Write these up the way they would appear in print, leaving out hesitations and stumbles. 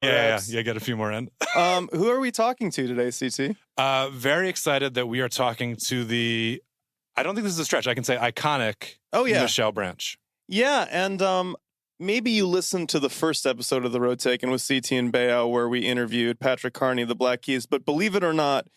Yeah, get a few more in. Who are we talking to today, CT? Very excited that we are talking to the, I don't think this is a stretch, I can say iconic Michelle Branch. Yeah, and maybe you listened to the first episode of The Road Taken with CT and Beo where we interviewed Patrick Carney, the Black Keys, but believe it or not,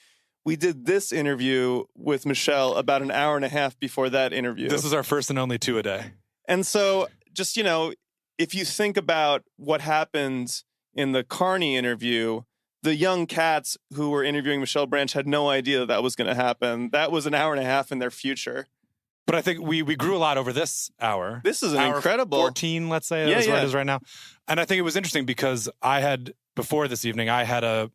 we did this interview with Michelle about an hour and a half before that interview. This is our first and only 2 a day. And so just, if you think about what happened in the Carney interview, the young cats who were interviewing Michelle Branch had no idea that was going to happen. That was an hour and a half in their future. But I think we grew a lot over this hour. This is an incredible 14, let's say, that's where it is right now. And I think it was interesting because before this evening, I had a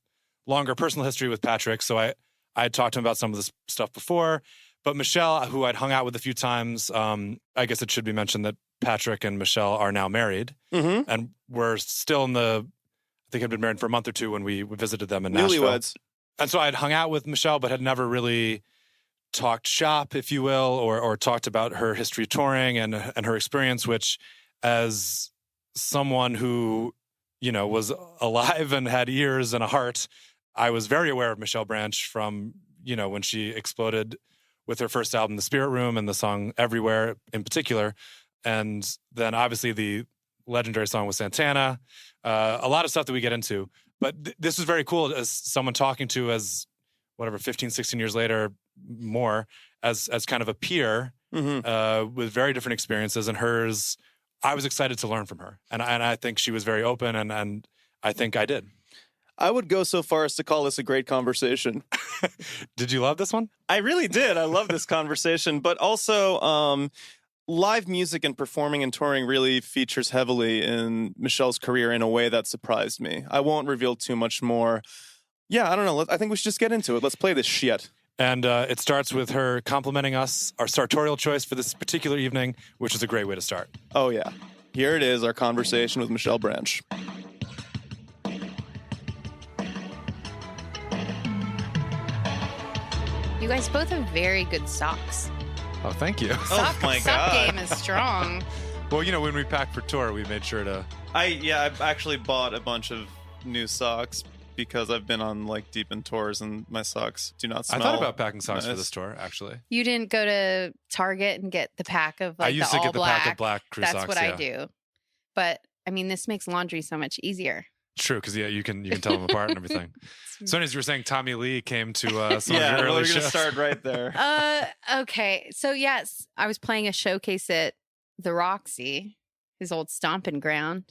longer personal history with Patrick. So I had talked to him about some of this stuff before. But Michelle, who I'd hung out with a few times, I guess it should be mentioned that Patrick and Michelle are now married. Mm-hmm. And we're still I think had been married for a month or two when we visited them in Nashville. Newlyweds. And so I'd hung out with Michelle, but had never really talked shop, if you will, or talked about her history touring and her experience, which as someone who, was alive and had ears and a heart, I was very aware of Michelle Branch from, when she exploded with her first album, The Spirit Room, and the song Everywhere in particular. And then obviously the legendary song with Santana, a lot of stuff that we get into. But this was very cool as someone talking to as 15, 16 years later, more as kind of a peer with very different experiences. And hers, I was excited to learn from her. And I think she was very open and I think I did. I would go so far as to call this a great conversation. Did you love this one? I really did. I love this conversation. But also, live music and performing and touring really features heavily in Michelle's career in a way that surprised me. I won't reveal too much more. Yeah, I don't know. I think we should just get into it. Let's play this shit. And it starts with her complimenting us, our sartorial choice for this particular evening, which is a great way to start. Oh, yeah. Here it is, our conversation with Michelle Branch. You guys both have very good socks. Oh, thank you. Sock game is strong. Well, when we packed for tour, we made sure to... I've actually bought a bunch of new socks because I've been on deep in tours and my socks do not smell. I thought about packing socks for this tour, actually. You didn't go to Target and get the pack of I used the to get the all-black. pack of black crew socks. That's what I do. But this makes laundry so much easier. True, because you can tell them apart and everything. So, anyways, you were saying Tommy Lee came to some of your early shows. We're going to start right there. Okay. So, yes, I was playing a showcase at the Roxy, his old stomping ground.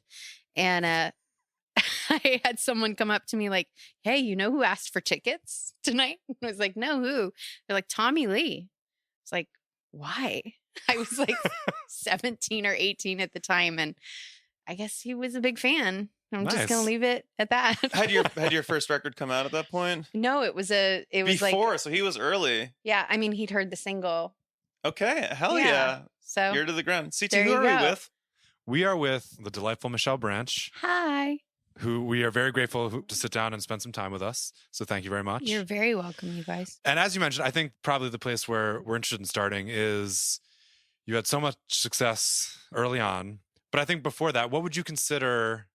And I had someone come up to me like, hey, you know who asked for tickets tonight? I was like, no, who? They're like, Tommy Lee. It's like, why? I was 17 or 18 at the time. And I guess he was a big fan. I'm just gonna leave it at that. Had your first record come out at that point? No, it was before, so he was early. Yeah, he'd heard the single. Okay, hell yeah. So ear to the ground. CT, who are we with? We are with the delightful Michelle Branch. Hi. Who we are very grateful to sit down and spend some time with us. So thank you very much. You're very welcome, you guys. And as you mentioned, I think probably the place where we're interested in starting is you had so much success early on. But I think before that, what would you consider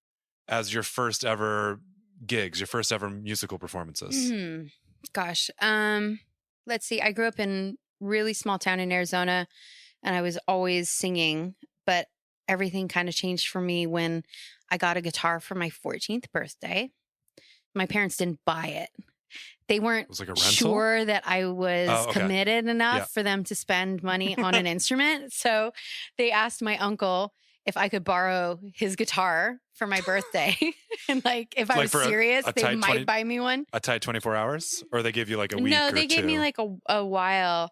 as your first ever gigs, your first ever musical performances? Gosh. Let's see. I grew up in a really small town in Arizona and I was always singing, but everything kind of changed for me when I got a guitar for my 14th birthday. My parents didn't buy it. They weren't sure that I was committed enough for them to spend money on an instrument. So they asked my uncle if I could borrow his guitar for my birthday. And if I was serious, they might buy me one. A tight 24 hours? Or they give you a week or two? No, they gave me a while.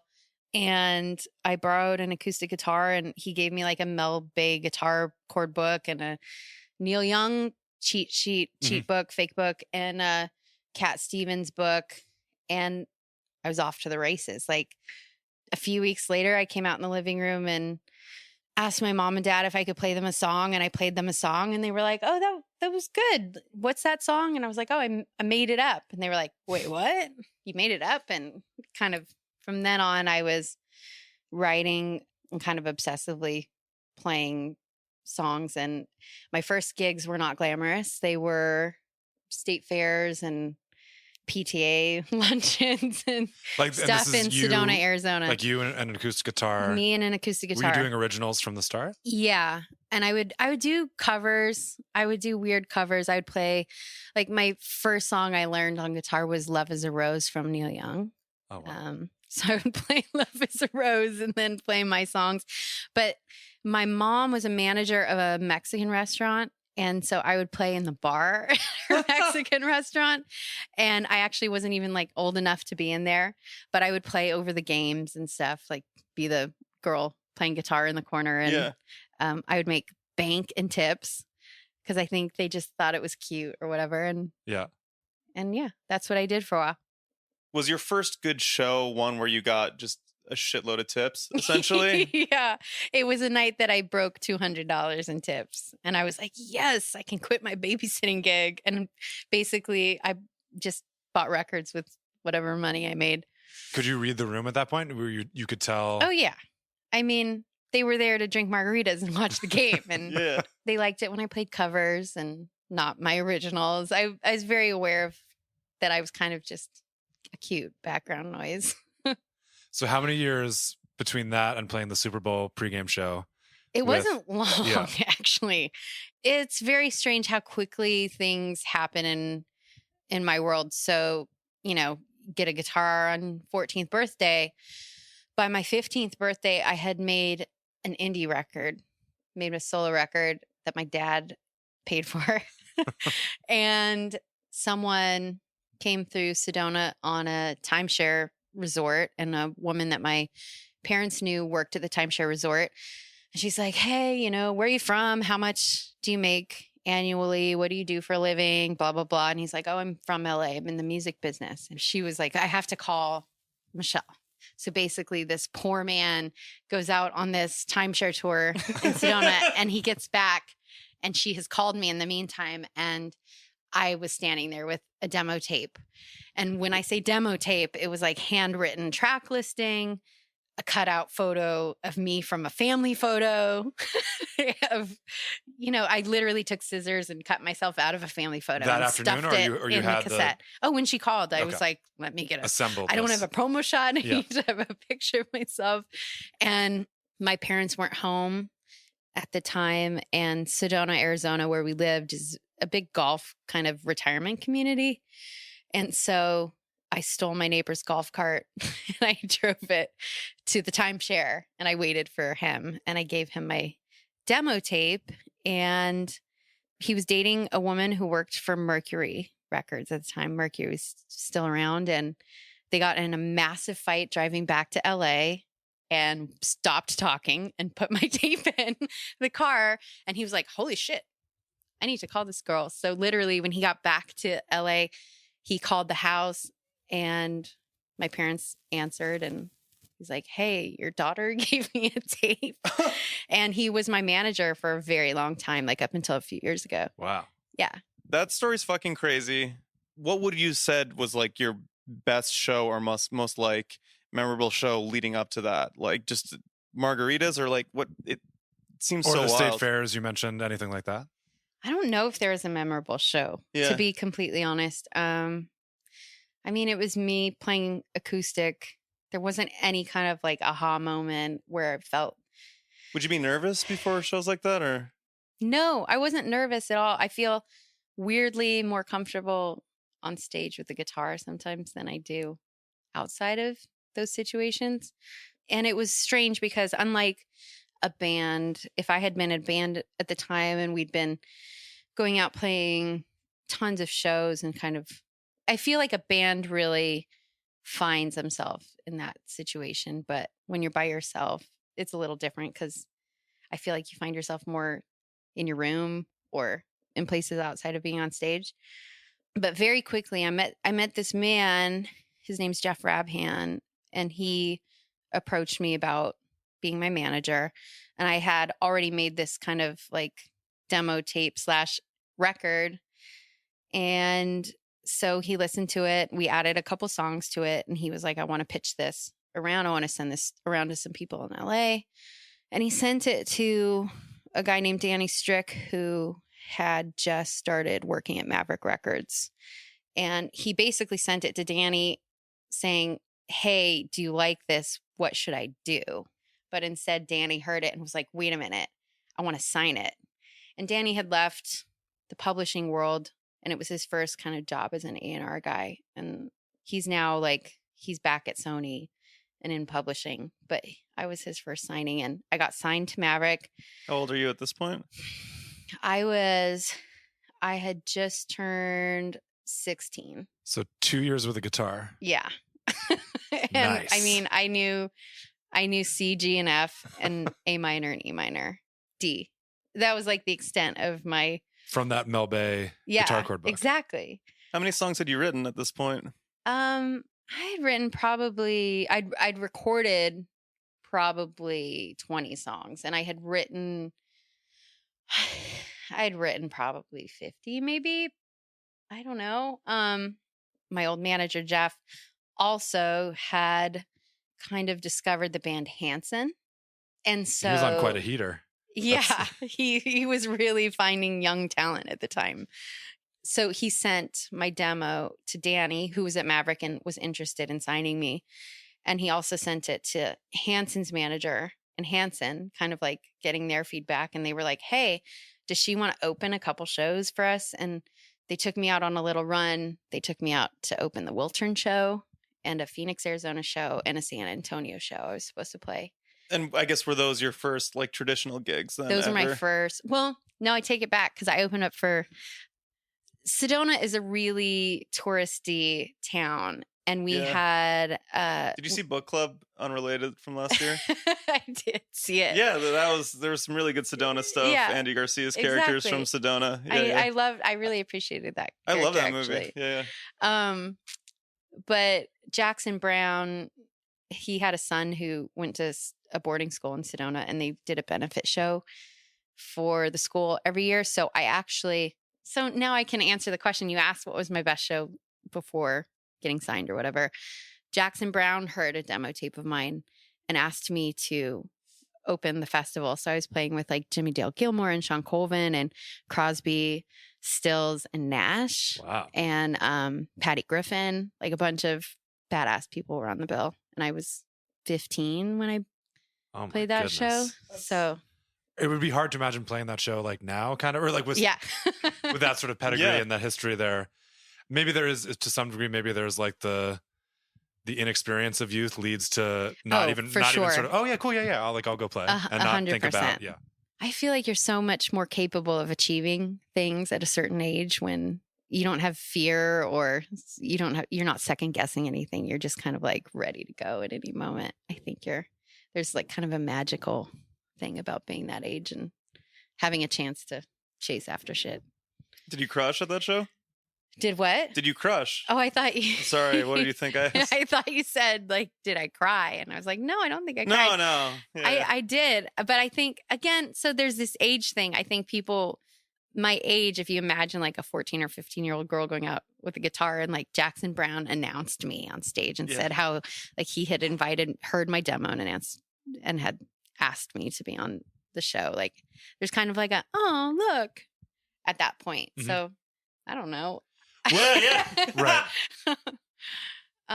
And I borrowed an acoustic guitar and he gave me a Mel Bay guitar chord book and a Neil Young cheat book, fake book, and a Cat Stevens book. And I was off to the races. A few weeks later, I came out in the living room and asked my mom and dad if I could play them a song, and I played them a song, and they were like, "Oh, that was good. What's that song?" And I was like, "Oh, I made it up." And they were like, "Wait, what? You made it up?" And kind of from then on, I was writing and kind of obsessively playing songs. And my first gigs were not glamorous. They were state fairs and PTA luncheons and Like, and stuff this is in you, Sedona, Arizona. Like you and an acoustic guitar. Me and an acoustic Were guitar. you doing originals from the start? Yeah. And I would do covers. I would do weird covers. I would play, like, my first song I learned on guitar was Love is a Rose from Neil Young. Oh, wow. So I would play Love is a Rose and then play my songs. But my mom was a manager of a Mexican restaurant. And so I would play in the bar at her Mexican restaurant. And I actually wasn't even like old enough to be in there, but I would play over the games and stuff, like be the girl playing guitar in the corner. And I would make bank and tips because I think they just thought it was cute or whatever. And yeah, that's what I did for a while. Was your first good show one where you got just a shitload of tips, essentially? Yeah. It was a night that I broke $200 in tips. And I was like, yes, I can quit my babysitting gig. And basically, I just bought records with whatever money I made. Could you read the room at that point? Where you could tell? Oh, yeah. I mean, they were there to drink margaritas and watch the game. And they liked it when I played covers and not my originals. I was very aware of that I was kind of just a cute background noise. So how many years between that and playing the Super Bowl pregame show? It wasn't long, actually. It's very strange how quickly things happen in my world. So, get a guitar on 14th birthday. By my 15th birthday, I had made an indie record, made a solo record that my dad paid for. And someone came through Sedona on a timeshare resort, and a woman that my parents knew worked at the timeshare resort. And she's like, hey, where are you from? How much do you make annually? What do you do for a living? Blah, blah, blah. And he's like, oh, I'm from LA. I'm in the music business. And she was like, I have to call Michelle. So basically this poor man goes out on this timeshare tour in Sedona and he gets back, and she has called me in the meantime. And I was standing there with a demo tape. And when I say demo tape, it was like handwritten track listing, a cutout photo of me from a family photo I literally took scissors and cut myself out of a family photo that and afternoon, stuffed or you in had the cassette. Oh, when she called, I was like, let me get assembled. I don't have a promo shot. I Yeah. need to have a picture of myself. And my parents weren't home at the time. And Sedona, Arizona, where we lived, is a big golf kind of retirement community. And so I stole my neighbor's golf cart and I drove it to the timeshare, and I waited for him, and I gave him my demo tape. And he was dating a woman who worked for Mercury Records at the time. Mercury was still around, and they got in a massive fight driving back to LA and stopped talking and put my tape in the car. And he was like, holy shit, I need to call this girl. So literally when he got back to LA, he called the house, and my parents answered, and he's like, hey, your daughter gave me a tape. And he was my manager for a very long time, like up until a few years ago. Wow. Yeah. That story's fucking crazy. What would you said was like your best show or most like memorable show leading up to that? Like just margaritas, or like what? It seems Or so the wild. state fairs you mentioned, anything like that? I don't know if there was a memorable show, to be completely honest. I mean, it was me playing acoustic. There wasn't any kind of like aha moment where it felt. Would you be nervous before shows like that, or? No, I wasn't nervous at all. I feel weirdly more comfortable on stage with the guitar sometimes than I do outside of those situations. And it was strange because unlike a band, if I had been a band at the time and we'd been going out playing tons of shows and kind of, I feel like a band really finds themselves in that situation. But when you're by yourself, it's a little different because I feel like you find yourself more in your room or in places outside of being on stage. But very quickly, I met this man. His name's Jeff Rabhan, and he approached me about being my manager. And I had already made this kind of like demo tape / record. And so he listened to it. We added a couple songs to it. And he was like, I want to pitch this around. I want to send this around to some people in LA. And he sent it to a guy named Danny Strick, who had just started working at Maverick Records. And he basically sent it to Danny saying, hey, do you like this? What should I do? But instead, Danny heard it and was like, wait a minute, I want to sign it. And Danny had left the publishing world, and it was his first kind of job as an A&R guy. And he's now like, he's back at Sony and in publishing. But I was his first signing, and I got signed to Maverick. How old are you at this point? I had just turned 16. So 2 years with a guitar. Yeah. And Nice. I mean, I knew C, G, and F, and A minor and E minor, D. That was like the extent of my From that Mel Bay guitar chord book. Exactly. How many songs had you written at this point? I had written probably I'd recorded probably 20 songs, and I'd written probably 50 maybe. I don't know. My old manager Jeff also had kind of discovered the band Hanson. And so He was on quite a heater. Yeah, he was really finding young talent at the time. So he sent my demo to Danny, who was at Maverick and was interested in signing me. And he also sent it to Hanson's manager and Hanson, kind of like getting their feedback. And they were like, hey, does she want to open a couple shows for us? And they took me out on a little run. They took me out to open the Wiltern show and a Phoenix, Arizona show and a San Antonio show I was supposed to play. And I guess were those your first like traditional gigs then? Those were my ever? first. Well, no, I take it back because I opened up for Sedona is a really touristy town. And we had Did you see Book Club Unrelated from last year? I did see it. Yeah, there was some really good Sedona stuff. Yeah, Andy Garcia's characters from Sedona. Yeah, I really appreciated that. I love that character, movie. actually. Yeah. But Jackson Brown, he had a son who went to a boarding school in Sedona, and they did a benefit show for the school every year. So now I can answer the question you asked, what was my best show before getting signed or whatever. Jackson Brown heard a demo tape of mine and asked me to open the festival. So I was playing with like Jimmy Dale Gilmore and Sean Colvin and Crosby, Stills, and Nash. Wow. And Patty Griffin, like a bunch of badass people were on the bill. And I was 15 when I played that show. So it would be hard to imagine playing that show like now, kind of, or like with that sort of pedigree and that history there. Maybe there is, to some degree, maybe there's like the inexperience of youth leads to not even sort of, oh yeah, cool, yeah, I'll go play and not 100%. Think about, I feel like you're so much more capable of achieving things at a certain age when you don't have fear or you're not second guessing anything. You're just kind of like ready to go at any moment. I think there's like kind of a magical thing about being that age and having a chance to chase after shit. Did you crush at that show? Did what? Did you crush? Oh, I thought you... Sorry, what did you think I asked? I thought you said, like, did I cry? And I was like, no, I don't think I cried. No. Yeah. I did. But I think, again, so there's this age thing. I think people, my age, if you imagine like a 14 or 15-year-old girl going out with a guitar and like Jackson Brown announced me on stage and said how like he had heard my demo and had asked me to be on the show. Like there's kind of like oh, look at that point. Mm-hmm. So I don't know. Well, yeah. Right.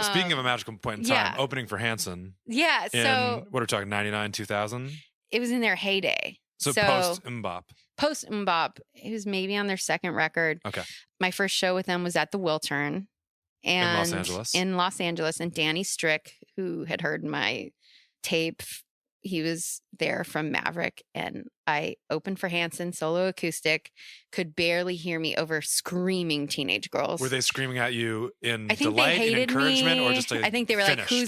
Speaking of a magical point in time, opening for Hanson. Yeah. So what are we talking, 99, 2000? It was in their heyday. So post MMMBop. Post MMMBop. It was maybe on their second record. Okay. My first show with them was at the Wiltern. And in Los Angeles. And Danny Strick, who had heard my tape, he was there from Maverick, and I opened for Hanson, solo acoustic, could barely hear me over screaming teenage girls. Were they screaming at you in I think delight they hated and encouragement me. Or just I think they were like, who's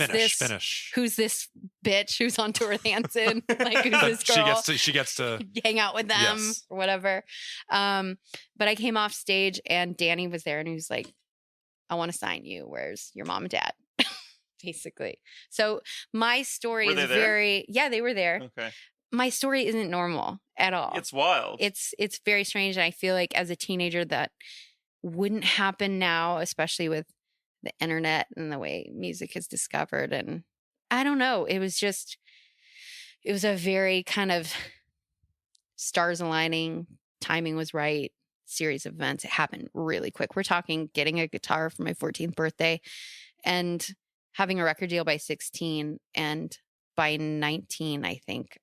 this bitch who's on tour with Hanson? Like, who's this girl? She gets to hang out with them or whatever. But I came off stage and Danny was there and he was like, I want to sign you. Where's your mom and dad? Basically. So my story is they were there. Okay. My story isn't normal at all. It's wild. It's very strange. And I feel like as a teenager that wouldn't happen now, especially with the internet and the way music is discovered. And I don't know. It was a very kind of stars aligning timing was right, series of events. It happened really quick. We're talking getting a guitar for my 14th birthday and having a record deal by 16. And by 19, I think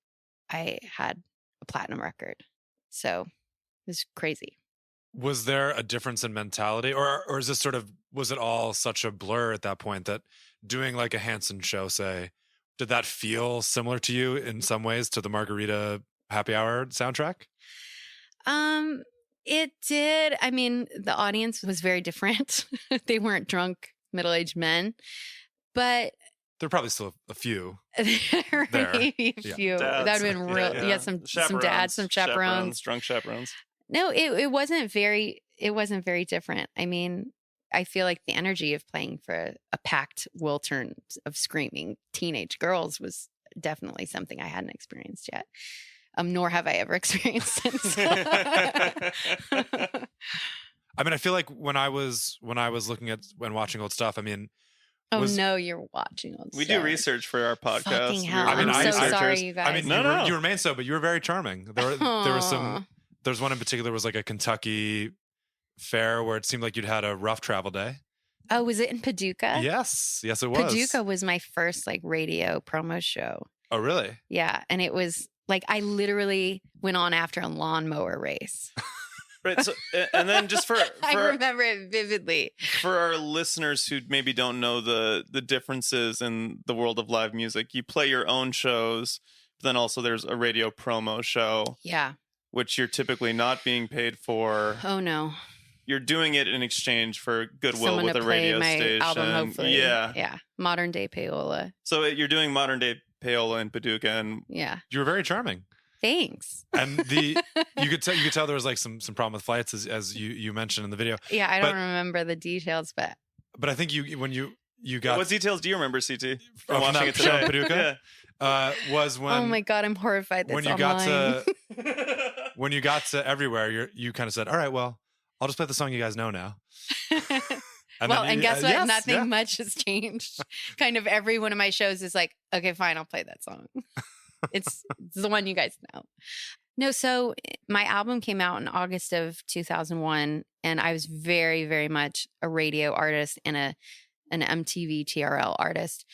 I had a platinum record. So it was crazy. Was there a difference in mentality, or is this sort of, was it all such a blur at that point that doing like a Hanson show, say, did that feel similar to you in some ways to the Margarita Happy Hour soundtrack? It did. I mean, the audience was very different. They weren't drunk middle-aged men, but There are probably still a few. there There. maybe a Yeah. few. That would have been real. Yeah, some dads, some chaperones. Drunk chaperones. No, it wasn't very different. I mean, I feel like the energy of playing for a packed Wiltern of screaming teenage girls was definitely something I hadn't experienced yet. Nor have I ever experienced since. I mean, I feel like when I was looking at when watching old stuff, I mean, Oh no, you're watching on We do research for our podcast. Fucking hell. I mean, I'm so I- sorry, you guys. I mean, No. you remain so, but you were very charming. There was some. There's one in particular was like a Kentucky fair where it seemed like you'd had a rough travel day. Oh, was it in Paducah? Yes, it was. Paducah was my first like radio promo show. Oh, really? Yeah. And it was like I literally went on after a lawnmower race. Right. So, and then just for I remember it vividly. for our listeners who maybe don't know the differences in the world of live music, you play your own shows, but then also there's a radio promo show, Yeah. which you're typically not being paid for. Oh no. You're doing it in exchange for goodwill Someone with to a play radio my station. album, hopefully. Yeah. Yeah. Modern day payola. So you're doing modern day payola in Paducah, and Yeah. You were very charming, Thanks. and you could tell there was like some problem with flights as you mentioned in the video. Yeah, I don't But- remember the details, but But I think when you got what details do you remember, CT, from watching that it show in today? Paducah? Was when oh my god, I'm horrified. That's when you online. got to Yeah. when you got to everywhere, you kind of said, "All right, well, I'll just play the song you guys know now." And guess what? yes, Nothing yeah. much has changed. Kind of every one of my shows is like, okay, fine, I'll play that song. It's the one you guys know. No, so my album came out in August of 2001, and I was very, very much a radio artist and an MTV TRL artist.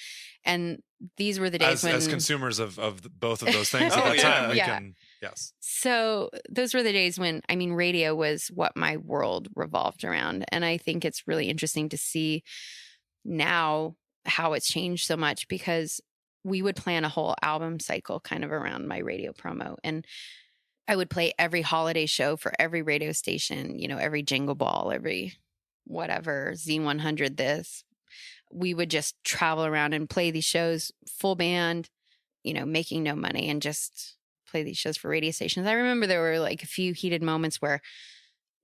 And these were the days as when consumers of both of those things Oh, at that yeah. time, we Yeah. can yes. So those were the days when, I mean, radio was what my world revolved around. And I think it's really interesting to see now how it's changed so much, because we would plan a whole album cycle kind of around my radio promo. And I would play every holiday show for every radio station, every Jingle Ball, every whatever, Z100 this. We would just travel around and play these shows full band, making no money, and just play these shows for radio stations. I remember there were like a few heated moments where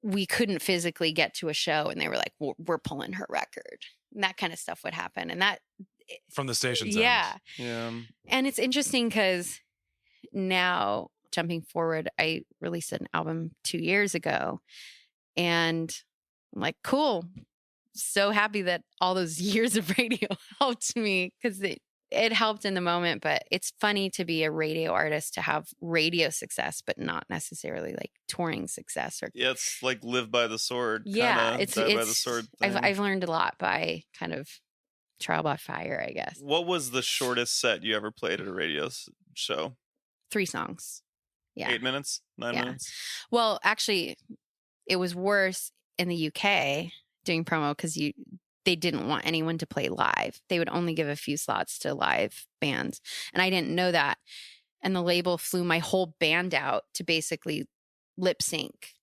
we couldn't physically get to a show and they were like, we're pulling her record. And that kind of stuff would happen. And that, From the station's yeah. end. Yeah. And it's interesting because now, jumping forward, I released an album 2 years ago, and I'm like, cool. So happy that all those years of radio helped me, because it helped in the moment. But it's funny to be a radio artist, to have radio success, but not necessarily like touring success. Or Yeah, it's like live by the sword. yeah, kinda, it's die by the sword. thing. I've learned a lot by kind of trial by fire, I guess. What was the shortest set you ever played at a radio show? 3 songs. Yeah. 8 minutes? 9 Yeah. minutes? Well, actually, it was worse in the UK doing promo because they didn't want anyone to play live. They would only give a few slots to live bands, and I didn't know that. And the label flew my whole band out to basically lip sync.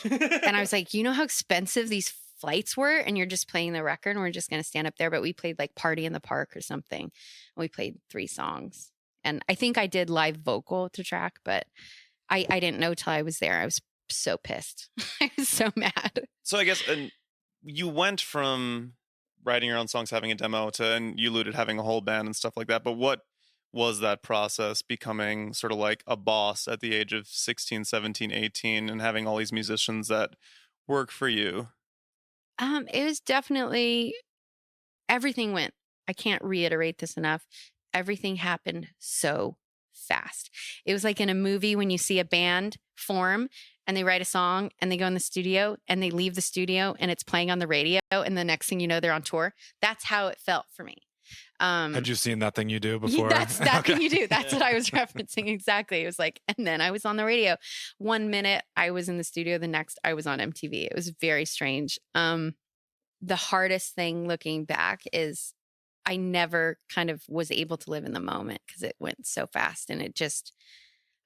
And I was like, you know how expensive these flights were, and you're just playing the record, and we're just going to stand up there. But we played like Party in the Park or something, and we played 3 songs. And I think I did live vocal to track, but I didn't know till I was there. I was so pissed. I was so mad. So I guess you went from writing your own songs, having a demo, to, and you alluded, having a whole band and stuff like that. But what was that process, becoming sort of like a boss at the age of 16, 17, 18, and having all these musicians that work for you? It was definitely, everything went, I can't reiterate this enough. Everything happened so fast. It was like in a movie when you see a band form and they write a song and they go in the studio and they leave the studio and it's playing on the radio. And the next thing you know, they're on tour. That's how it felt for me. Had you seen That Thing You Do before? That's That Thing You Do. That's what I was referencing exactly. It was like, and then I was on the radio. 1 minute I was in the studio, the next I was on MTV. It was very strange. The hardest thing looking back is I never kind of was able to live in the moment because it went so fast, and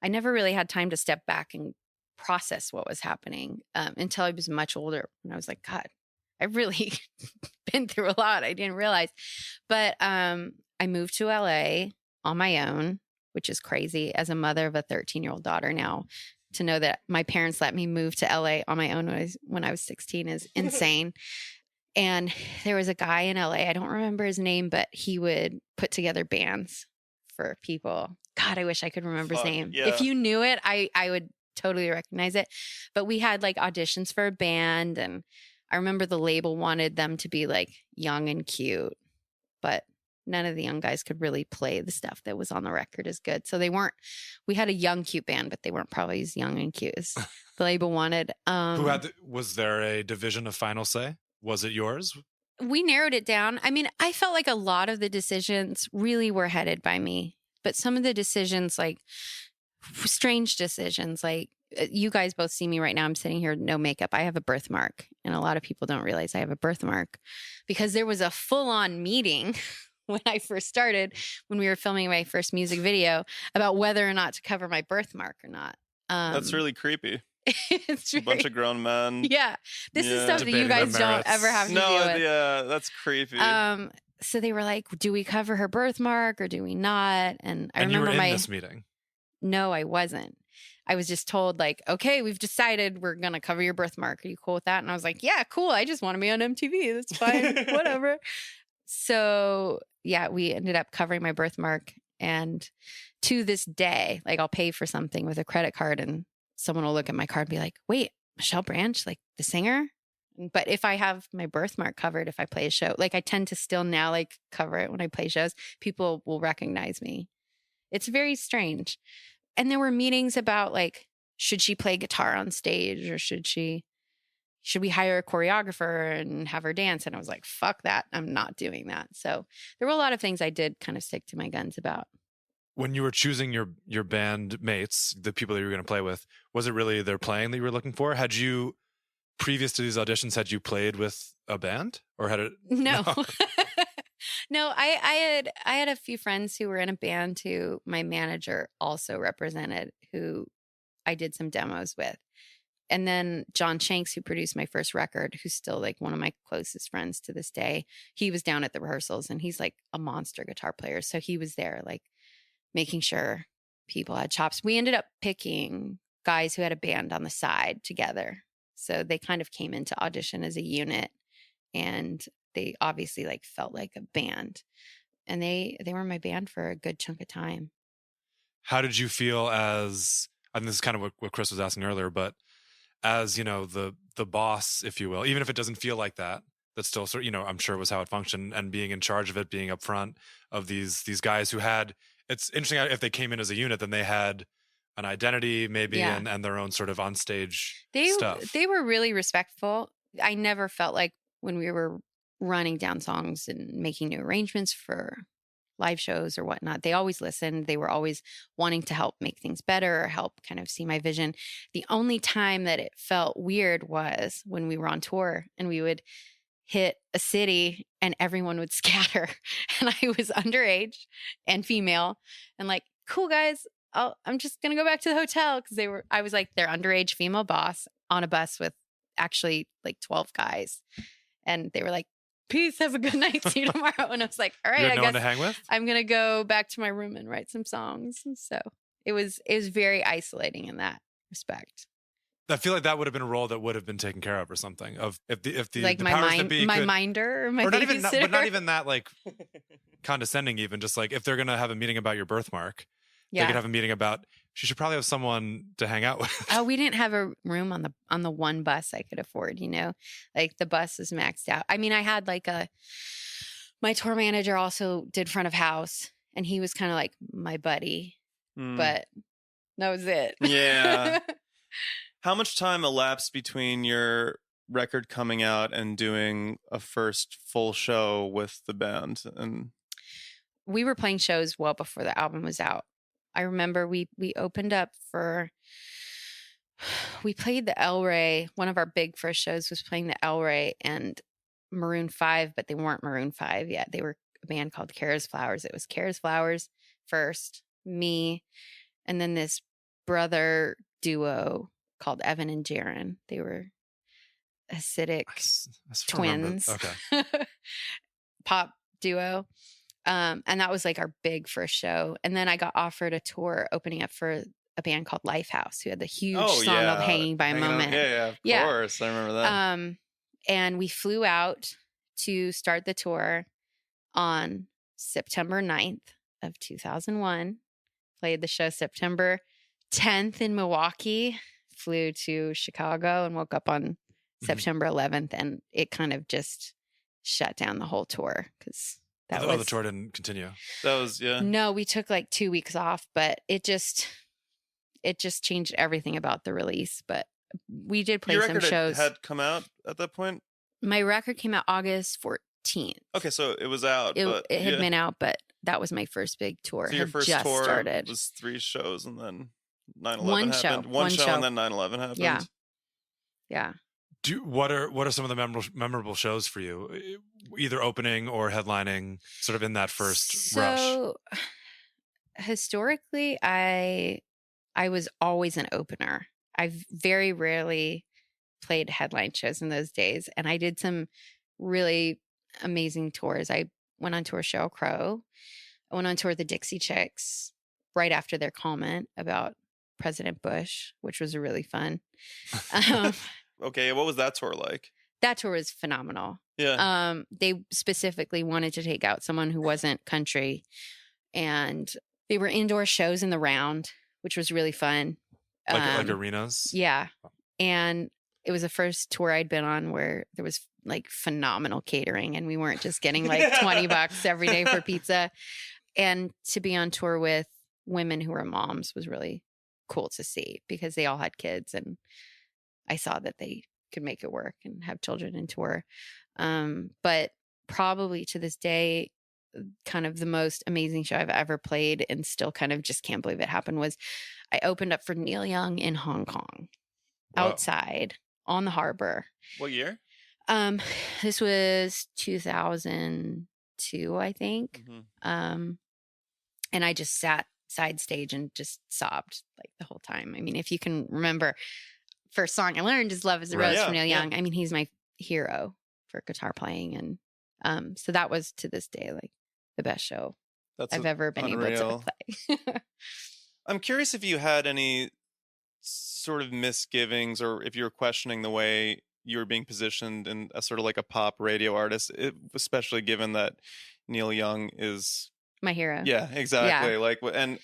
I never really had time to step back and process what was happening until I was much older. And I was like, God, I've really been through a lot. I didn't realize. But I moved to LA on my own, which is crazy as a mother of a 13-year-old daughter now. To know that my parents let me move to LA on my own when I was 16 is insane. And there was a guy in LA, I don't remember his name, but he would put together bands for people. God, I wish I could remember his name. Yeah. If you knew it, I would totally recognize it. But we had like auditions for a band, and I remember the label wanted them to be like young and cute, but none of the young guys could really play the stuff that was on the record as good. So we had a young, cute band, but they weren't probably as young and cute as the label wanted. Was there a division of final say? Was it yours? We narrowed it down. I mean, I felt like a lot of the decisions really were headed by me, but some of the decisions, like strange decisions, like you guys both see me right now. I'm sitting here, no makeup. I have a birthmark, and a lot of people don't realize I have a birthmark because there was a full-on meeting when I first started, when we were filming my first music video, about whether or not to cover my birthmark or not. That's really creepy. It's A bunch of grown men. Yeah. This is Yeah. stuff that you Debating guys the don't merits. ever have to deal No, with. yeah, that's creepy. So they were like, do we cover her birthmark or do we not? And I And you remember were in this meeting. No, I wasn't. I was just told like, okay, we've decided we're going to cover your birthmark. Are you cool with that? And I was like, yeah, cool. I just want to be on MTV. That's fine. Whatever. So yeah, we ended up covering my birthmark. And to this day, like I'll pay for something with a credit card and someone will look at my card and be like, wait, Michelle Branch, like the singer? But if I have my birthmark covered, if I play a show, like I tend to still now like cover it when I play shows, people will recognize me. It's very strange. And there were meetings about like, should she play guitar on stage or should we hire a choreographer and have her dance? And I was like, fuck that. I'm not doing that. So there were a lot of things I did kind of stick to my guns about. When you were choosing your band mates, the people that you were going to play with, was it really their playing that you were looking for? Had you, previous to these auditions, had you played with a band or had it? No. No, I had a few friends who were in a band who my manager also represented, who I did some demos with. And then John Shanks, who produced my first record, who's still like one of my closest friends to this day, he was down at the rehearsals and he's like a monster guitar player. So he was there like making sure people had chops. We ended up picking guys who had a band on the side together. So they kind of came into audition as a unit, and they obviously like felt like a band, and they were my band for a good chunk of time. How did you feel as, and this is kind of what Chris was asking earlier, but as, you know, the boss, if you will, even if it doesn't feel like that, that's still sort of, you know, I'm sure was how it functioned, and being in charge of it, being up front of these guys who had, it's interesting if they came in as a unit, then they had an identity maybe, Yeah. and their own sort of onstage stuff. They were really respectful. I never felt like when we were running down songs and making new arrangements for live shows or whatnot, they always listened. They were always wanting to help make things better or help kind of see my vision. The only time that it felt weird was when we were on tour and we would hit a city and everyone would scatter. And I was underage and female and like, cool guys, I'm just going to go back to the hotel. Cause I was like their underage female boss on a bus with actually like 12 guys. And they were like, peace, have a good night, see you tomorrow. And I was like, all right, You had I no guess one to hang with? I'm going to go back to my room and write some songs. And so it was very isolating in that respect. I feel like that would have been a role that would have been taken care of or something. Of if the Like the my powers that be my could, minder or my or not even, babysitter. but not even that like condescending. Even just like if they're gonna have a meeting about your birthmark, they could have a meeting about. She should probably have someone to hang out with. Oh, we didn't have a room on the one bus I could afford, you know, like the bus was maxed out. I mean, I had like my tour manager also did front of house and he was kind of like my buddy, but that was it. Yeah. How much time elapsed between your record coming out and doing a first full show with the band? And We were playing shows well before the album was out. I remember we opened up for, we played the El Rey. One of our big first shows was playing the El Rey and Maroon 5, but they weren't Maroon 5 yet. They were a band called Kara's Flowers. It was Kara's Flowers first, me, and then this brother duo called Evan and Jaron. They were Hasidic I remember. twins. Okay. Pop duo. And that was like our big first show. And then I got offered a tour opening up for a band called Lifehouse, who had the huge song called Hanging by a Moment. Of course. I remember that. And we flew out to start the tour on September 9th of 2001. Played the show September 10th in Milwaukee, flew to Chicago and woke up on September 11th. And it kind of just shut down the whole tour because the tour didn't continue. That was, No, we took like 2 weeks off, but it just changed everything about the release. But we did play Your some record shows. had come out at that point? My record came out August 14th. Okay, so it was out. It had been out, but that was my first big tour. So your Had first just tour started. was 3 shows and then 9/11 One happened. show. One show show. and then 9/11 happened. Yeah. Yeah. What are some of the memorable shows for you, either opening or headlining, sort of in that first rush? So historically, I was always an opener. I very rarely played headline shows in those days, and I did some really amazing tours. I went on tour with Sheryl Crow. I went on tour with the Dixie Chicks right after their comment about President Bush, which was really fun. Okay, what was that tour like? That tour was phenomenal. Yeah. They specifically wanted to take out someone who wasn't country, and they were indoor shows in the round, which was really fun. Like arenas? Yeah. And it was the first tour I'd been on where there was like phenomenal catering, and we weren't just getting like $20 every day for pizza. And to be on tour with women who were moms was really cool to see because they all had kids, and I saw that they could make it work and have children and tour. But probably to this day, kind of the most amazing show I've ever played and still kind of just can't believe it happened was I opened up for Neil Young in Hong Kong, outside on the harbor. What year? This was 2002, I think. Mm-hmm. And I just sat side stage and just sobbed like the whole time. I mean, if you can remember, first song I learned is Love is a Rose from Neil Young. I mean, he's my hero for guitar playing. And so that was to this day like the best show I've ever been able to play. I'm curious if you had any sort of misgivings or if you were questioning the way you were being positioned in as sort of like a pop radio artist, especially given that Neil Young is my hero. Yeah, exactly. Yeah. Like, and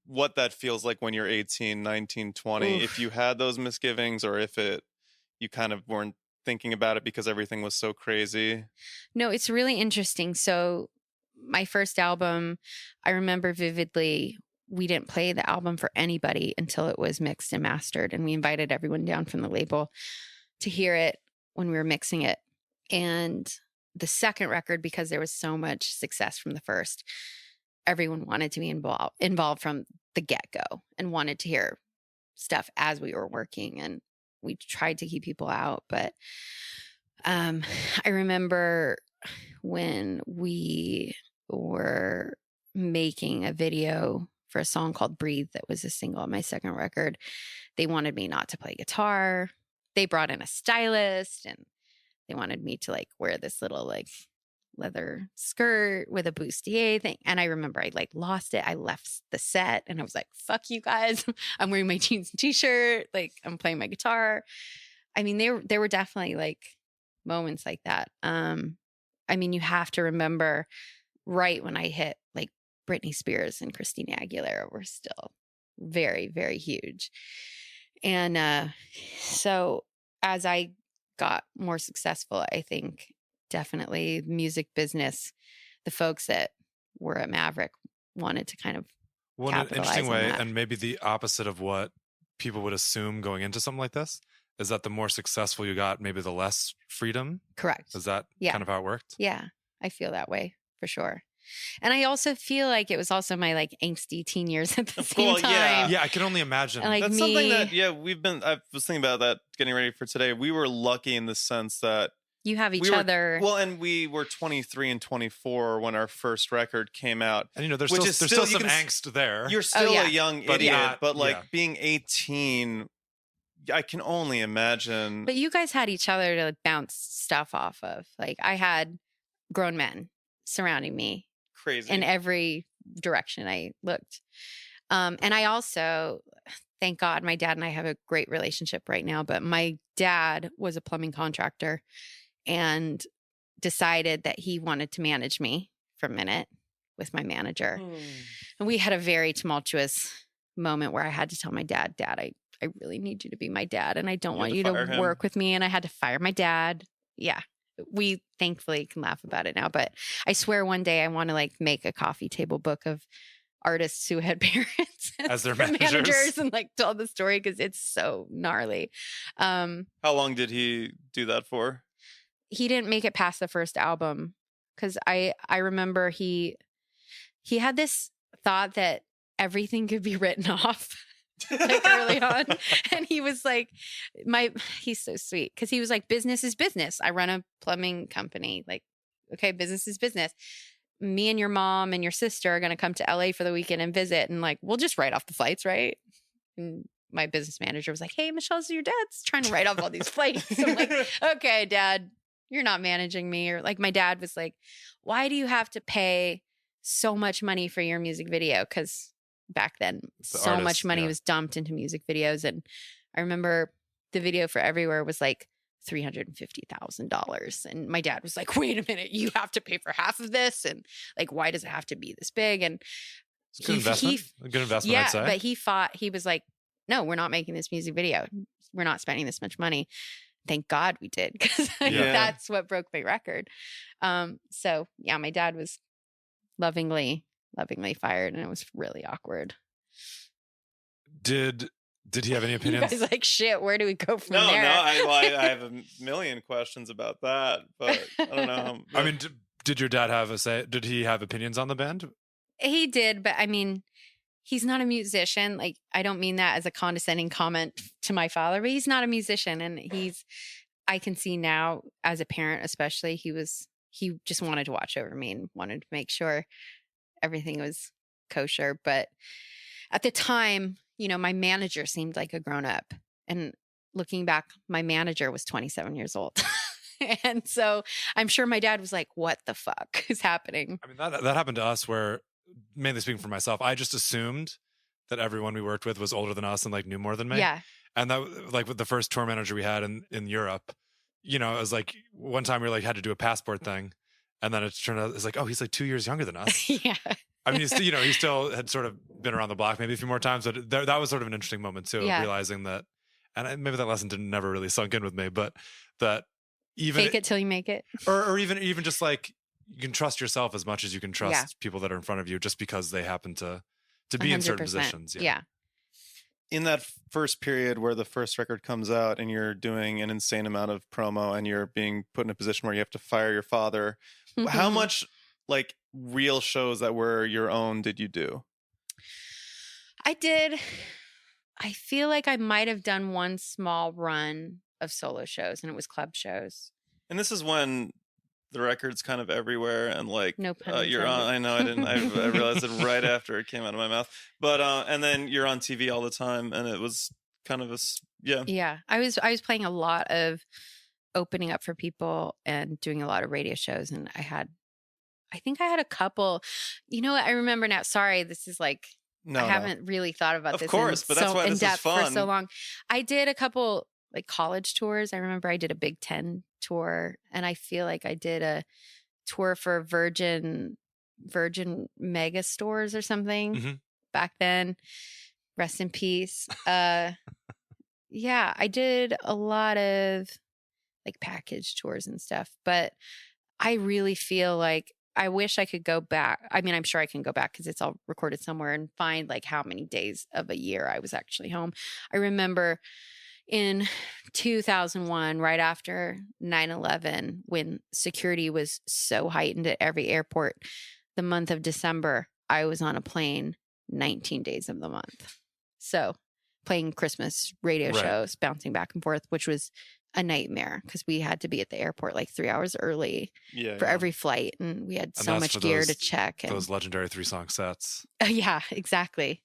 what that feels like when you're 18, 19, 20, if you had those misgivings or if you kind of weren't thinking about it because everything was so crazy. No, it's really interesting. So my first album, I remember vividly, we didn't play the album for anybody until it was mixed and mastered. And we invited everyone down from the label to hear it when we were mixing it. And the second record, because there was so much success from the first, everyone wanted to be involved from the get-go and wanted to hear stuff as we were working. And we tried to keep people out. But I remember when we were making a video for a song called Breathe that was a single on my second record, they wanted me not to play guitar. They brought in a stylist and they wanted me to like wear this little like leather skirt with a bustier thing. And I remember I like lost it. I left the set and I was like, fuck you guys. I'm wearing my jeans and t-shirt. Like I'm playing my guitar. I mean, there were definitely like moments like that. I mean, you have to remember right when I hit like Britney Spears and Christina Aguilera were still very, very huge. And so as I got more successful, I think definitely music business, the folks that were at Maverick wanted to kind of in an interesting way, on that. and maybe the opposite of what people would assume going into something like this is that the more successful you got, maybe the less freedom. Correct. Is that Yeah. kind of how it worked? Yeah, I feel that way for sure. And I also feel like it was also my like angsty teen years at the same Well, time. yeah. Yeah, I can only imagine. And, like, That's me- something that I was thinking about that getting ready for today. We were lucky in the sense that You have each we were, other. well, and we were 23 and 24 when our first record came out. and there's which still, is there's still- still you some can angst there. You're still yeah. a young But idiot, not- but like yeah. being 18, I can only imagine. But you guys had each other to bounce stuff off of. Like I had grown men surrounding me Crazy. in every direction I looked. And I also, thank God, my dad and I have a great relationship right now. But my dad was a plumbing contractor and decided that he wanted to manage me for a minute with my manager. And we had a very tumultuous moment where I had to tell my dad, I really need you to be my dad. And I don't You want had you to to fire him? work with me. And I had to fire my dad. Yeah. We thankfully can laugh about it now. But I swear one day I want to like make a coffee table book of artists who had parents As their for managers. and like tell the story because it's so gnarly. How long did he do that for? He didn't make it past the first album because I remember he had this thought that everything could be written off like early on, and he was like he's so sweet because he was like, business is business. I run a plumbing company, like, okay, business is business. Me and your mom and your sister are going to come to LA for the weekend and visit, and like we'll just write off the flights, right? And my business manager was like, hey, Michelle, so your dad's trying to write off all these flights. I'm like, okay, Dad, you're not managing me. Or like my dad was like, why do you have to pay so much money for your music video? Because back then, so artist, much money yeah. was dumped into music videos. And I remember the video for Everywhere was like $350,000. And my dad was like, wait a minute, you have to pay for half of this. And like, why does it have to be this big? And It's a good investment. A good investment, I'd yeah, say. but he was like, no, we're not making this music video. We're not spending this much money. Thank God we did, because Yeah. that's what broke my record. So yeah, my dad was lovingly fired, and it was really awkward. Did he have any You opinions? guys like, shit, where do we go from No, there? I have a million questions about that, but I don't know. I mean, did your dad have a say? Did he have opinions on the band? He did, but I mean, he's not a musician. Like, I don't mean that as a condescending comment to my father, but he's not a musician. And I can see now as a parent, especially, he just wanted to watch over me and wanted to make sure everything was kosher. But at the time, my manager seemed like a grown up. And looking back, my manager was 27 years old. And so I'm sure my dad was like, what the fuck is happening? I mean, that happened to us where, mainly speaking for myself, I just assumed that everyone we worked with was older than us and like knew more than me. Yeah. And that, like, with the first tour manager we had in Europe, it was like one time we like had to do a passport thing, and then it turned out it's like, oh, he's like 2 years younger than us. Yeah. I mean, he still had sort of been around the block maybe a few more times, but that was sort of an interesting moment too, Yeah. of realizing that, and maybe that lesson didn't never really sunk in with me, but that even Fake it till you make it. or even just like, you can trust yourself as much as you can trust people that are in front of you, just because they happen to be in certain 100%. positions. Yeah. In that first period where the first record comes out and you're doing an insane amount of promo and you're being put in a position where you have to fire your father, how much like real shows that were your own did you do? I did. I feel like I might have done one small run of solo shows, and it was club shows. And this is when the record's kind of everywhere and like No pun you're on. intended. I know I didn't. I realized it right after it came out of my mouth. But and then you're on TV all the time, and it was kind of yeah. Yeah. I was playing a lot of opening up for people and doing a lot of radio shows, and I think I had a couple. You know what? I remember now. Sorry, this is like No, I haven't really thought about Of this. course, but that's why in this is depth for fun. so long. I did a couple like college tours. I remember I did a Big Ten tour, and I feel like I did a tour for Virgin Mega Stores or something Mhm. back then. Rest in peace. Yeah, I did a lot of like package tours and stuff, but I really feel like I wish I could go back. I mean, I'm sure I can go back because it's all recorded somewhere and find like how many days of a year I was actually home. I remember in 2001, right after 9/11, when security was so heightened at every airport, the month of December, I was on a plane 19 days of the month. So playing Christmas radio Right. shows, bouncing back and forth, which was a nightmare because we had to be at the airport like 3 hours early Yeah. for every flight. And we had And so that's much for gear to those- check. And Those legendary 3-song sets. yeah, exactly.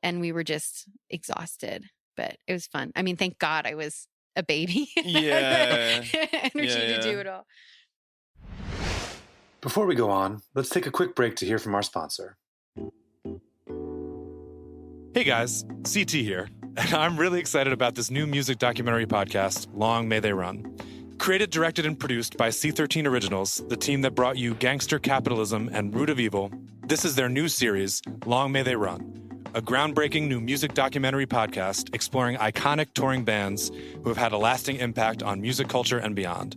And we were just exhausted, but it was fun. I mean, thank God I was a baby. Yeah. Energy to Yeah. do it all. Before we go on, let's take a quick break to hear from our sponsor. Hey guys, CT here, and I'm really excited about this new music documentary podcast, Long May They Run. Created, directed, and produced by C13 Originals, the team that brought you Gangster Capitalism and Root of Evil, this is their new series, Long May They Run, a groundbreaking new music documentary podcast exploring iconic touring bands who have had a lasting impact on music culture and beyond.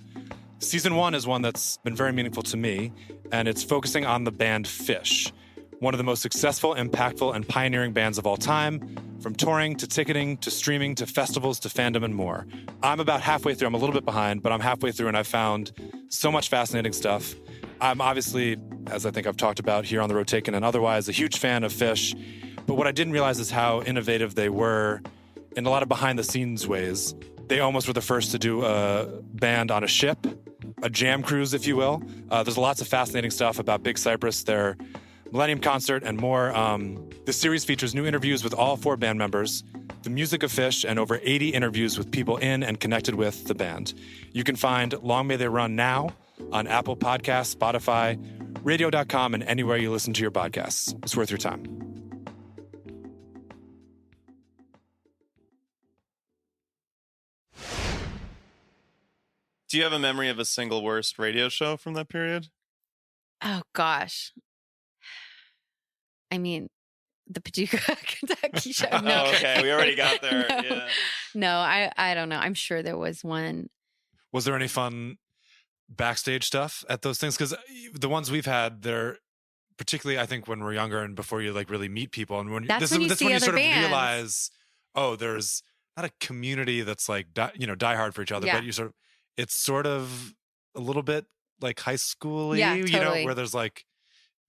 Season 1 is one that's been very meaningful to me, and it's focusing on the band Phish, one of the most successful, impactful, and pioneering bands of all time, from touring to ticketing to streaming to festivals to fandom and more. I'm about halfway through. I'm a little bit behind, but I'm halfway through, and I've found so much fascinating stuff. I'm obviously, as I think I've talked about here on The Road Taken and otherwise, a huge fan of Phish, but what I didn't realize is how innovative they were in a lot of behind-the-scenes ways. They almost were the first to do a band on a ship, a jam cruise, if you will. There's lots of fascinating stuff about Big Cypress, their Millennium Concert, and more. The series features new interviews with all 4 band members, the music of Phish, and over 80 interviews with people in and connected with the band. You can find Long May They Run now on Apple Podcasts, Spotify, radio.com, and anywhere you listen to your podcasts. It's worth your time. Do you have a memory of a single worst radio show from that period? Oh, gosh. I mean, the Paducah, Kentucky show. No. Oh, okay. We already got there. No. Yeah. No, I don't know. I'm sure there was one. Was there any fun backstage stuff at those things? Because the ones we've had, they're particularly, I think, when we're younger and before you like really meet people, and when That's when you see when you other sort of bands. realize, oh, there's not a community that's like diehard for each other, Yeah. but it's sort of a little bit like high school-y, Yeah, you totally. know, where there's like,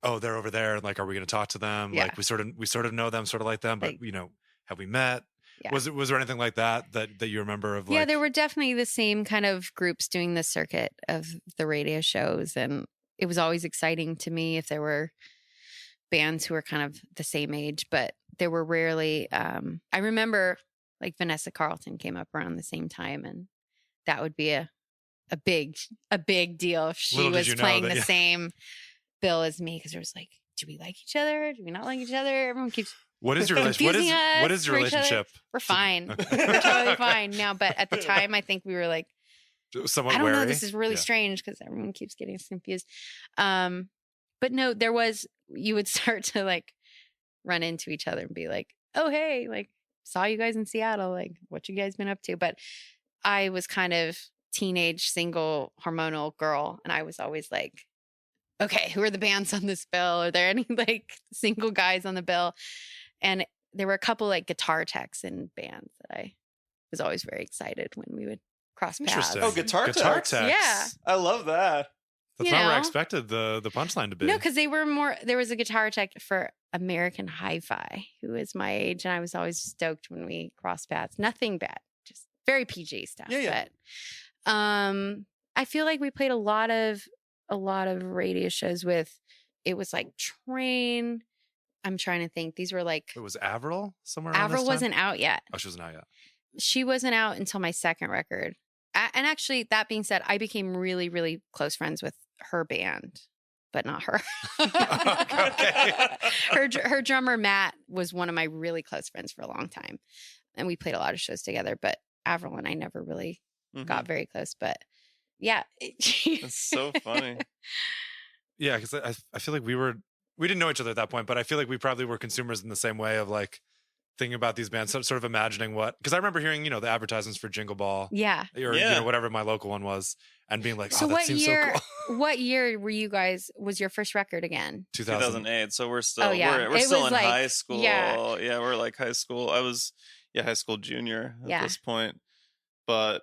oh, they're over there, and like, are we going to talk to them? Yeah. Like we sort of know them, sort of like them, but Like- you know, have we met? Yeah. Was there anything like that you remember of like? Yeah, there were definitely the same kind of groups doing the circuit of the radio shows. And it was always exciting to me if there were bands who were kind of the same age, but there were rarely. I remember like Vanessa Carlton came up around the same time, and that would be a big deal if she Little did was you know playing that- the yeah. same bill as me, because it was like, do we like each other? Do we not like each other? Everyone keeps What is your confusing what us is your for each other. relationship? we're fine. We're totally fine now. But at the time, I think we were like, Somewhat I don't wary? know. This is really Yeah. strange because everyone keeps getting us confused. But no, you would start to like run into each other and be like, oh, hey, like saw you guys in Seattle. Like, what you guys been up to? But I was kind of teenage, single, hormonal girl. And I was always like, okay, who are the bands on this bill? Are there any like single guys on the bill? And there were a couple like guitar techs in bands that I was always very excited when we would cross paths. Interesting. Oh, guitar techs? Yeah. I love that. That's You not where I know? expected the punchline to be. No, because they were more. There was a guitar tech for American Hi-Fi who is my age, and I was always stoked when we crossed paths. Nothing bad, just very PG stuff. Yeah, yeah. But I feel like we played a lot of radio shows with. It was like Train. I'm trying to think. These were like It was Avril somewhere. around this Avril time? wasn't out yet. Oh, she wasn't out yet. She wasn't out until my second record. And actually, that being said, I became really, really close friends with her band, but not her. Okay. Her drummer, Matt, was one of my really close friends for a long time. And we played a lot of shows together, but Avril and I never really Mhm. got very close. But yeah. It's so funny. Yeah, because I feel like we didn't know each other at that point, but I feel like we probably were consumers in the same way of like, thinking about these bands, sort of imagining because I remember hearing, the advertisements for Jingle Ball Yeah. or, Yeah. whatever my local one was and being like, So oh, that what seems year? so cool. What year were you guys? Was your first record again? 2008. So we're still yeah. we're It still was in like- high school. yeah. Yeah, we're like high school. I was high school junior at Yeah. this point. But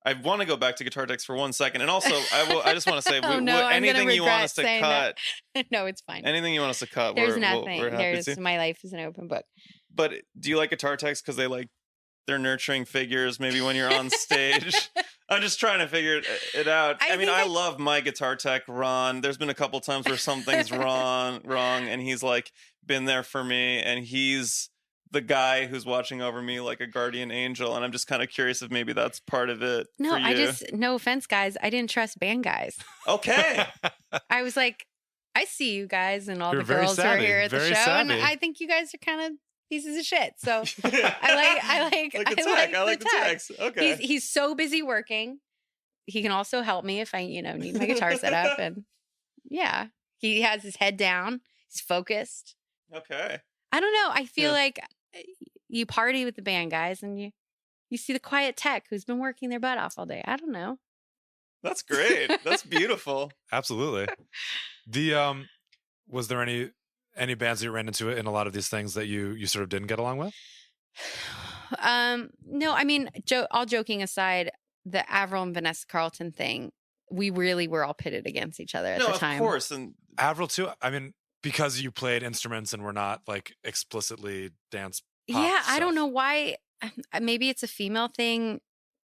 I want to go back to Guitar Text for 1 second, and also I just want to say Oh, no, I'm gonna anything you want regret us to saying cut, that. No, it's fine. anything you want us to cut, There's we're nothing. happy to. My life is an open book. But do you like Guitar Text because they're nurturing figures? Maybe when you're on stage. I'm just trying to figure it out. I mean, I love my Guitar Tech Ron. There's been a couple times where something's wrong, and he's been there for me, and he's the guy who's watching over me like a guardian angel, and I'm just kind of curious if maybe that's part of it. No, for you. no offense, guys. I didn't trust band guys. Okay. I was like, I see you guys and all You're the very girls who are savvy, here at the very show, and savvy. I think you guys are kind of pieces of shit. So I like the tech. I like the tech. text. Okay. He's so busy working. He can also help me if I, need my guitar set up, and yeah, he has his head down. He's focused. Okay. I don't know. I feel Yeah. like you party with the band guys, and you see the quiet tech who's been working their butt off all day. I don't know. That's great. That's beautiful. Absolutely. Was there any bands that you ran into in a lot of these things that you sort of didn't get along with? No, I mean, all joking aside, the Avril and Vanessa Carlton thing, we really were all pitted against each other at the time. Of course. And Avril too. I mean, because you played instruments and were not explicitly dance. Pop Yeah, I don't stuff. know why. Maybe it's a female thing.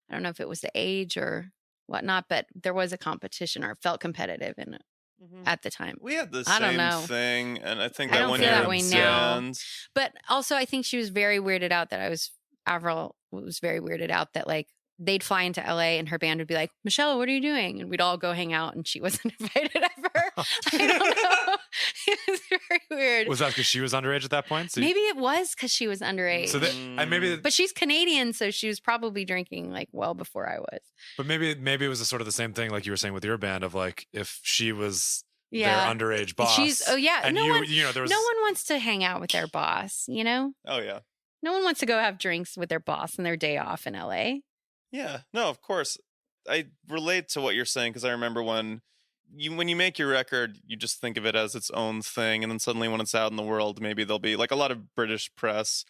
I don't know if it was the age or whatnot, but there was a competition, or it felt competitive at the time. we had the I don't same know. thing, and I think I that don't when feel you're that in way now. bands, But also, I think she was very weirded out that Avril was very weirded out that they'd fly into LA and her band would be like, Michelle, what are you doing? And we'd all go hang out, and she wasn't invited ever. I don't know. It was very weird. Was that because she was underage at that point? So Maybe it was because she was underage. So and maybe, but she's Canadian, so she was probably drinking well before I was. but maybe it was a sort of the same thing, like you were saying with your band, of if she was Yeah. their underage boss. no and there was one wants to hang out with their boss, oh yeah. No one wants to go have drinks with their boss on their day off in LA. Yeah, no, of course. I relate to what you're saying because I remember when you make your record, you just think of it as its own thing, and then suddenly when it's out in the world, maybe there'll be a lot of British press.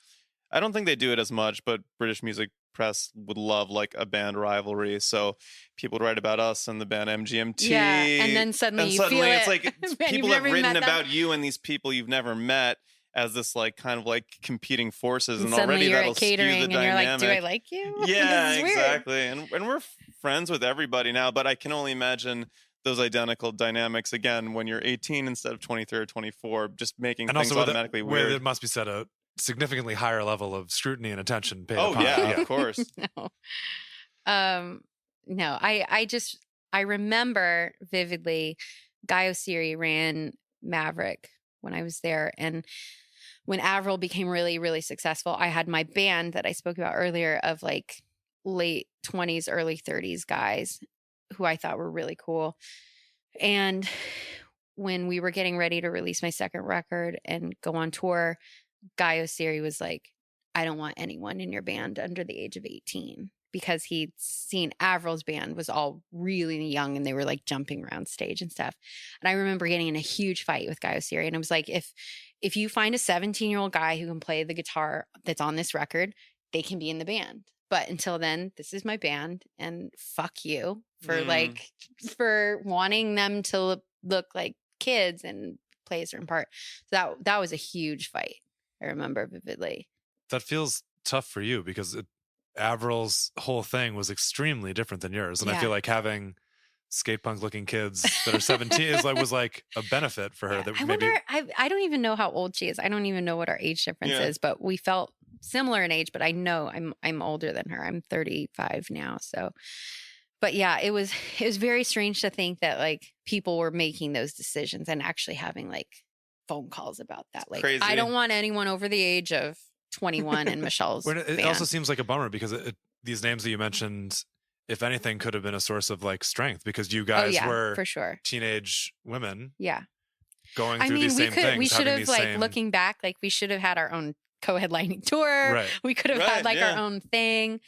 I don't think they do it as much, but British music press would love a band rivalry. So people would write about us and the band MGMT. Yeah, and then suddenly you feel it's it. it's And people you've have never written met them. about you and these people you've never met as this kind of competing forces, and suddenly already you're that'll at catering skew and the you're dynamic. like, do I like you? Yeah, This is weird. exactly. And we're friends with everybody now, but I can only imagine those identical dynamics again when you're 18 instead of 23 or 24, just making and things also automatically with weird. it must be set a significantly higher level of scrutiny and attention paid Oh upon it. yeah, of course. No. No, I remember vividly Guy Oseary ran Maverick when I was there. And when Avril became really, really successful, I had my band that I spoke about earlier of late 20s, early 30s guys who I thought were really cool. And when we were getting ready to release my second record and go on tour, Guy Oseary was like, I don't want anyone in your band under the age of 18, because he'd seen Avril's band was all really young and they were jumping around stage and stuff. And I remember getting in a huge fight with Guy Oseary. And I was like, if you find a 17-year-old guy who can play the guitar that's on this record, they can be in the band. But until then, this is my band, and fuck you for for wanting them to look like kids and play a certain part. So that was a huge fight. I remember vividly. That feels tough for you because Avril's whole thing was extremely different than yours, and I Yeah. feel like having skate punk looking kids that are 17 was a benefit for her. Yeah. That I maybe wonder. I don't even know how old she is. I don't even know what our age difference Yeah. is. But we felt similar in age. But I know I'm older than her. I'm 35 now. So, but yeah, it was very strange to think that people were making those decisions and actually having phone calls about that. Crazy. I don't want anyone over the age of 21 in Michelle's Well, it band. also seems like a bummer because these names that you mentioned, if anything, could have been a source of strength because you guys were for sure. teenage women Yeah. going I through mean, these same things. we should having have these same... looking back, we should have had our own co-headlining tour. Right. We could have Right, had like yeah. our own thing,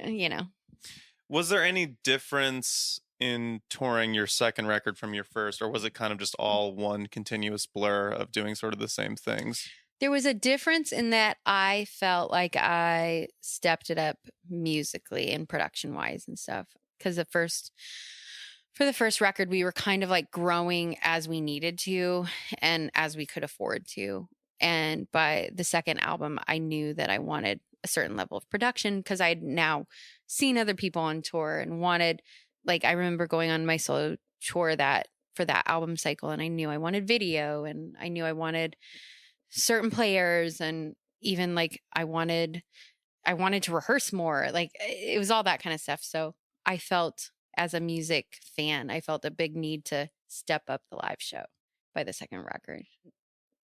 you know. Was there any difference in touring your second record from your first, or was it kind of just all one continuous blur of doing sort of the same things? There was a difference in that I felt like I stepped it up musically and production wise and stuff. Because for the first record, we were kind of like growing as we needed to and as we could afford to. And by the second album, I knew that I wanted a certain level of production because I'd now seen other people on tour and wanted, like, I remember going on my solo tour for that album cycle, and I knew I wanted video, and I knew I wanted certain players, and even like I wanted to rehearse more. Like, it was all that kind of stuff. So I felt, as a music fan, I felt a big need to step up the live show by the second record.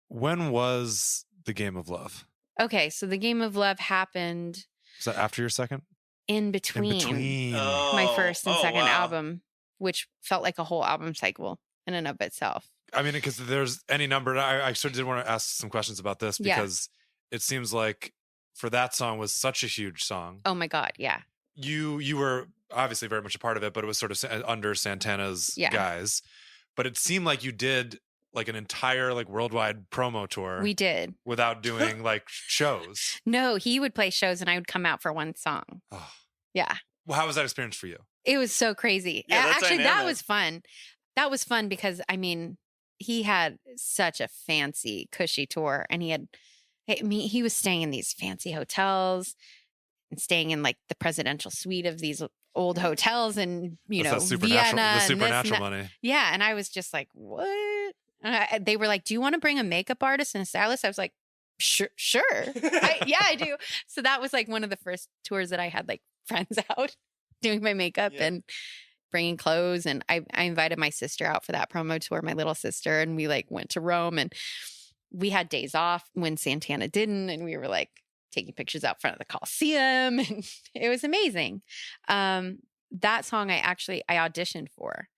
When was The Game of Love? Okay, so The Game of Love happened Was that after your second? in between, In between. my first and Oh, second wow. album, which felt like a whole album cycle in and of itself. I mean, because there's any number. I sort of did want to ask some questions about this Yeah. because it seems like for that song was such a huge song. Oh my God, yeah. You were obviously very much a part of it, but it was sort of under Santana's Yeah. guise. But it seemed like you did like an entire like worldwide promo tour We did. without doing like shows. No, he would play shows and I would come out for one song. Oh. Yeah. Well, how was that experience for you? It was so crazy. Yeah, that's Actually, that dynamic. was fun. That was fun because, I mean, he had such a fancy, cushy tour, and he was staying in these fancy hotels and staying in like the presidential suite of these old hotels and, That's that Vienna. the and this supernatural and that. money. Yeah. And I was just like, what? And they were like, do you want to bring a makeup artist and a stylist? I was like, sure. Yeah, I do. So that was like one of the first tours that I had like friends out doing my makeup Yeah. and bringing clothes. And I invited my sister out for that promo tour, my little sister, and we like went to Rome, and we had days off when Santana didn't. And we were like taking pictures out front of the Coliseum, and it was amazing. That song I auditioned for.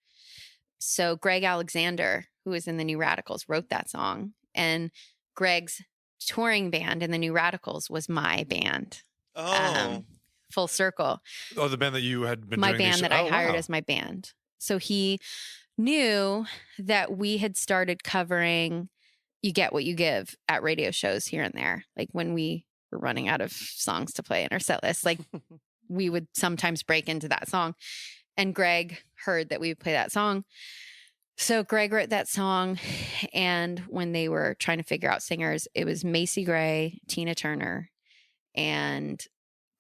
So Greg Alexander, who was in the New Radicals, wrote that song, and Greg's touring band in the New Radicals was my band. Oh, Full circle. Oh, the band that you had been My doing these band that I oh, hired wow. as my band. So he knew that we had started covering You Get What You Give at radio shows here and there. Like when we were running out of songs to play in our set list, like we would sometimes break into that song. And Greg heard that we would play that song. So Greg wrote that song. And when they were trying to figure out singers, it was Macy Gray, Tina Turner, and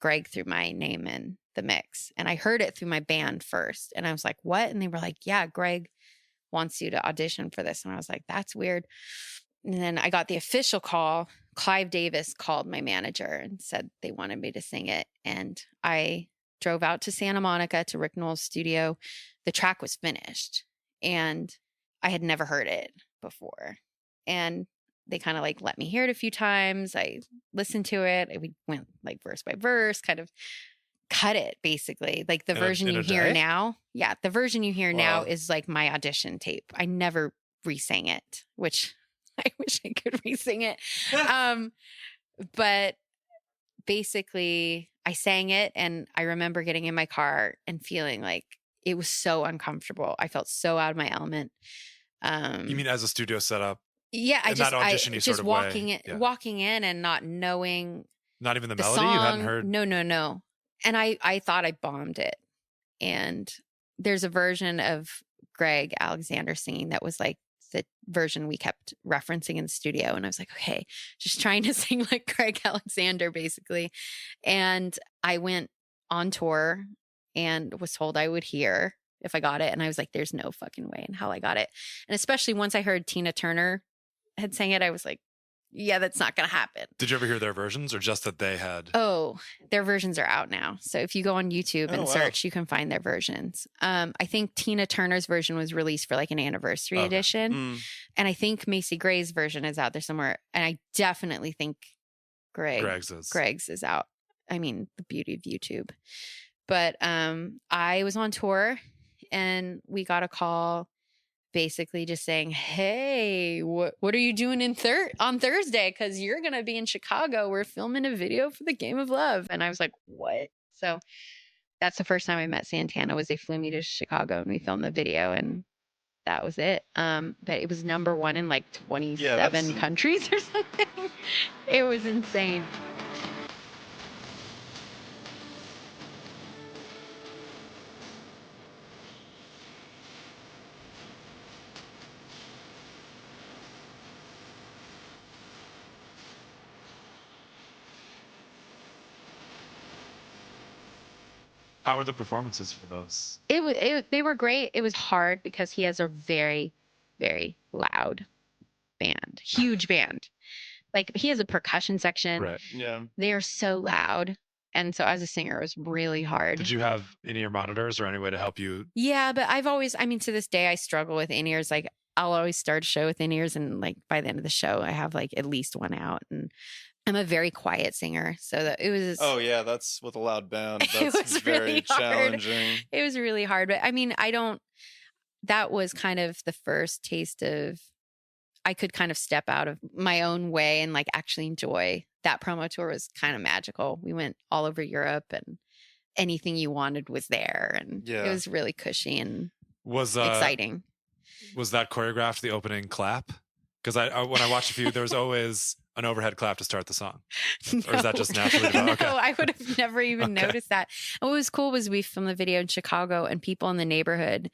Greg threw my name in the mix. And I heard it through my band first. And I was like, what? And they were like, yeah, Greg wants you to audition for this. And I was like, that's weird. And then I got the official call. Clive Davis called my manager and said they wanted me to sing it. And I drove out to Santa Monica to Rick Knowles' studio. The track was finished and I had never heard it before. And they kind of like let me hear it a few times. I listened to it. We went like verse by verse, kind of cut it basically. Like the version in you a hear day? now. Yeah. The version you hear now Wow. is like my audition tape. I never re-sang it, which I wish I could re-sing it. But basically I sang it, and I remember getting in my car and feeling like it was so uncomfortable. I felt so out of my element. You mean as a studio setup? Yeah, in that audition-y just sort of way, yeah. walking in and not knowing Not even the the melody song. you hadn't heard? No. And I thought I bombed it. And there's a version of Greg Alexander singing that was like the version we kept referencing in the studio. And I was like, okay, just trying to sing like Greg Alexander, basically. And I went on tour and was told I would hear if I got it. And I was like, there's no fucking way in hell I got it. And especially once I heard Tina Turner had sang it, I was like, yeah, that's not going to happen. Did you ever hear their versions or just that they had? Oh, their versions are out now. So if you go on YouTube and Oh, wow. search, you can find their versions. I think Tina Turner's version was released for like an anniversary Okay. edition. Mm. And I think Macy Gray's version is out there somewhere. And I definitely think Greg's is. Greg's is out. I mean, the beauty of YouTube. But I was on tour and we got a call basically just saying, "Hey, what are you doing on Thursday? Because you're gonna be in Chicago. We're filming a video for the Game of Love." And I was like, "What?" So that's the first time I met Santana. Was they flew me to Chicago and we filmed the video, and that was it. But it was #1 in like 27 countries or something. It was insane. How were the performances for those? They were great. It was hard because he has a very, very loud band, huge band. Like he has a percussion section. Right. Yeah. They are so loud. And so as a singer, it was really hard. Did you have in-ear monitors or any way to help you? Yeah, but to this day, I struggle with in-ears. Like I'll always start a show with in-ears, and like by the end of the show, I have like at least one out. And I'm a very quiet singer, so that it was. Oh yeah, that's with a loud band. It That's was very really hard. challenging. It was really hard, but I mean, that was kind of the first taste of, I could kind of step out of my own way and like actually enjoy. That promo tour was kind of magical. We went all over Europe, and anything you wanted was there, and Yeah. it was really cushy and Was exciting. Was that choreographed, the opening clap? Because I when I watched a few, there was always an overhead clap to start the song. Or is that just naturally developed? Okay. No, I would have never even Okay. noticed that. And what was cool was we filmed the video in Chicago, and people in the neighborhood,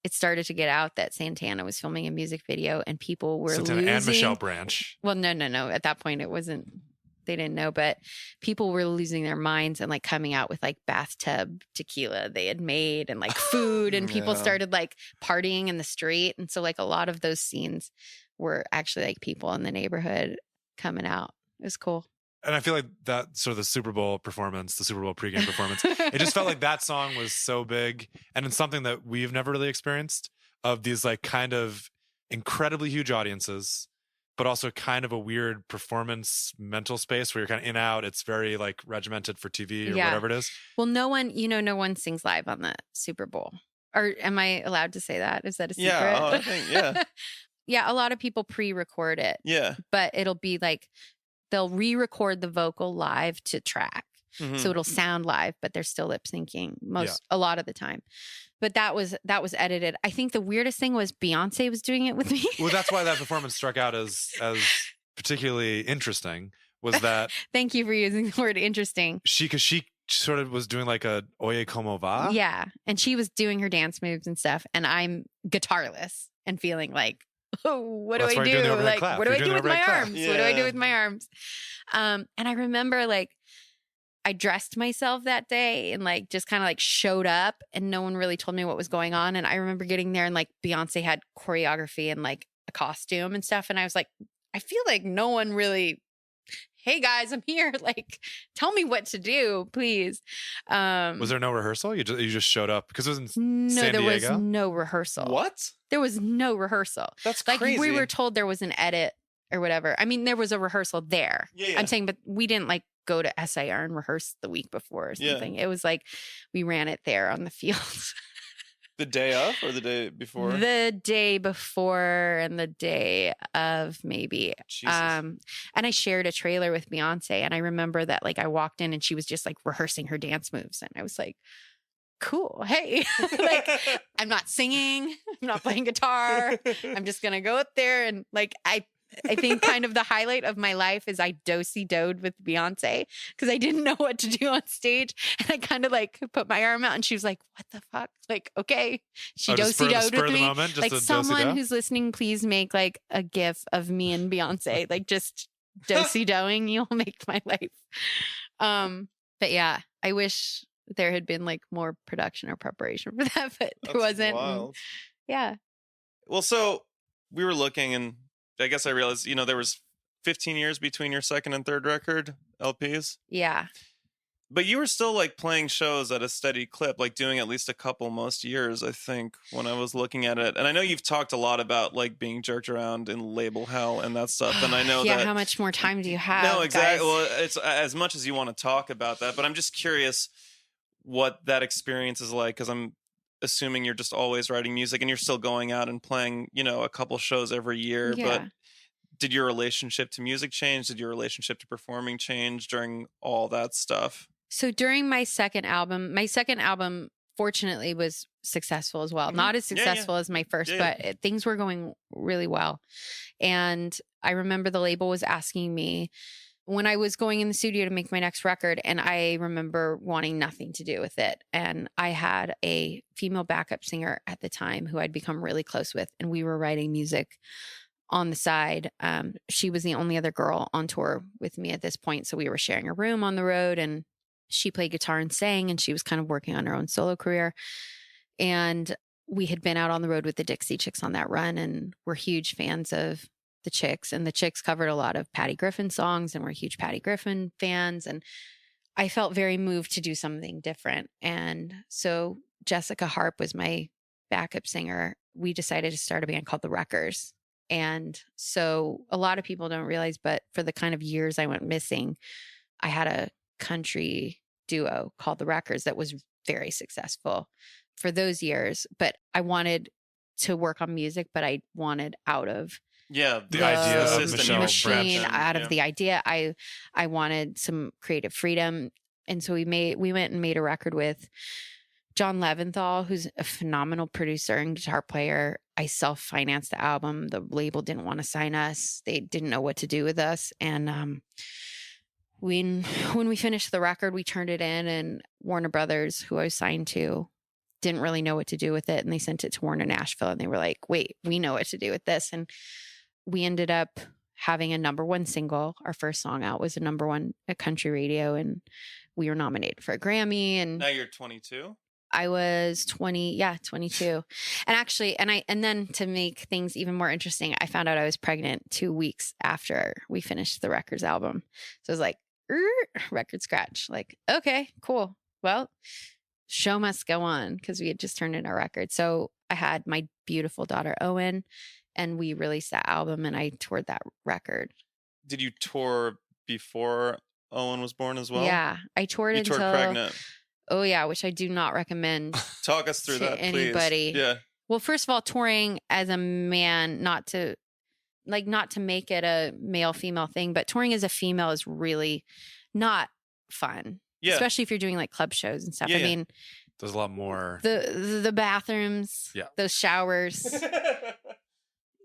it started to get out that Santana was filming a music video, and people were Santana losing. and Michelle Branch. Well, no. At that point, it wasn't. They didn't know, but people were losing their minds and like coming out with like bathtub tequila they had made and like food, and people Yeah. started like partying in the street. And so like a lot of those scenes were actually like people in the neighborhood coming out. It was cool. And I feel like that sort of the Super Bowl performance, the Super Bowl pregame performance, it just felt like that song was so big. And it's something that we've never really experienced, of these like kind of incredibly huge audiences, but also kind of a weird performance mental space where you're kind of in out. It's very like regimented for TV or Yeah. whatever it is. Well, no one sings live on the Super Bowl. Or am I allowed to say that? Is that a secret? Yeah, I think, yeah. Yeah, a lot of people pre-record it, Yeah. but it'll be like they'll re-record the vocal live to track. Mhm. So it'll sound live, but they're still lip syncing a lot of the time. But that was edited. I think the weirdest thing was Beyonce was doing it with me. Well, that's why that performance struck out as particularly interesting, was that Thank you for using the word interesting. because she sort of was doing like a Oye Como Va. Yeah. And she was doing her dance moves and stuff. And I'm guitarless and feeling like, oh, what That's do why I you're doing do? the overhead Like, clap. what do You're I doing do the with my overhead clap. arms? What do I do Yeah. with my arms? And I remember like I dressed myself that day and like just kind of like showed up, and no one really told me what was going on. And I remember getting there and like Beyonce had choreography and like a costume and stuff. And I was like, I feel like no one really, hey guys, I'm here. Like, tell me what to do, please. Was there no rehearsal? You just showed up because it was in No, San there was Diego? no rehearsal. What? There was no rehearsal. That's Like crazy. we were told there was an edit or whatever. I mean, there was a rehearsal there. Yeah. I'm saying, but we didn't like go to SIR and rehearse the week before or Yeah. something. It was like we ran it there on the field. The day of or the day before? The day before and the day of, maybe. Jesus. And I shared a trailer with Beyonce, and I remember that like I walked in and she was just like rehearsing her dance moves, and I was like, cool. Hey, like I'm not singing, I'm not playing guitar. I'm just gonna go up there and like I think kind of the highlight of my life is I do-si-doed with Beyonce because I didn't know what to do on stage, and I kind of like put my arm out, and she was like, "What the fuck?" Like, okay, she Just spur do-si-doed of with the me. moment, just Like a someone do-si-do? who's listening, please make like a gif of me and Beyonce, like just do-si-doing. You'll make my life. But yeah, I wish there had been like more production or preparation for that, but there That's wasn't. wild. Yeah. Well, so we were looking, and I guess I realized, there was 15 years between your second and third record LPs. Yeah. But you were still like playing shows at a steady clip, like doing at least a couple most years, I think, when I was looking at it. And I know you've talked a lot about like being jerked around in label hell and that stuff. And I know yeah, that. how much more time do you have? No, exactly. guys? Well, it's as much as you want to talk about that, but I'm just curious what that experience is like, because I'm assuming you're just always writing music and you're still going out and playing, a couple shows every year. Yeah. But did your relationship to music change? Did your relationship to performing change during all that stuff? So during my second album, fortunately was successful as well. Not as successful as my first, but things were going really well. And I remember the label was asking me when I was going in the studio to make my next record, and I remember wanting nothing to do with it. And I had a female backup singer at the time who I'd become really close with, and we were writing music on the side. She was the only other girl on tour with me at this point. So we were sharing a room on the road, and she played guitar and sang, and she was kind of working on her own solo career. And we had been out on the road with the Dixie Chicks on that run, and we're huge fans of the Chicks. And the Chicks covered a lot of Patty Griffin songs, and we're huge Patty Griffin fans. And I felt very moved to do something different. And so Jessica Harp was my backup singer. We decided to start a band called The Wreckers. And so a lot of people don't realize, but for the kind of years I went missing, I had a country duo called The Wreckers that was very successful for those years. But I wanted to work on music, but I wanted out of the idea of Michelle machine, Branch. out of the idea. I wanted some creative freedom. And so we went and made a record with John Leventhal, who's a phenomenal producer and guitar player. I self-financed the album. The label didn't want to sign us. They didn't know what to do with us. And when we finished the record, we turned it in, and Warner Brothers, who I was signed to, didn't really know what to do with it. And they sent it to Warner Nashville, and they were like, wait, we know what to do with this. And we ended up having a number 1 single. Our first song out was a number 1 at country radio, and we were nominated for a Grammy. And now you're 22? I was 22. And actually, and then to make things even more interesting, I found out I was pregnant 2 weeks after we finished the Records album. So I was like, record scratch. Like, okay, cool. Well, show must go on, because we had just turned in our record. So I had my beautiful daughter, Owen, and we released that album, and I toured that record. Did you tour before Owen was born as well? Yeah, I toured you until toured pregnant. Oh yeah, which I do not recommend. Talk us through that, please. Anybody. Yeah. Well, first of all, touring as a man, not to make it a male female thing, but touring as a female is really not fun. Yeah. Especially if you're doing like club shows and stuff. Yeah, I mean, There's a lot more. the bathrooms, those showers.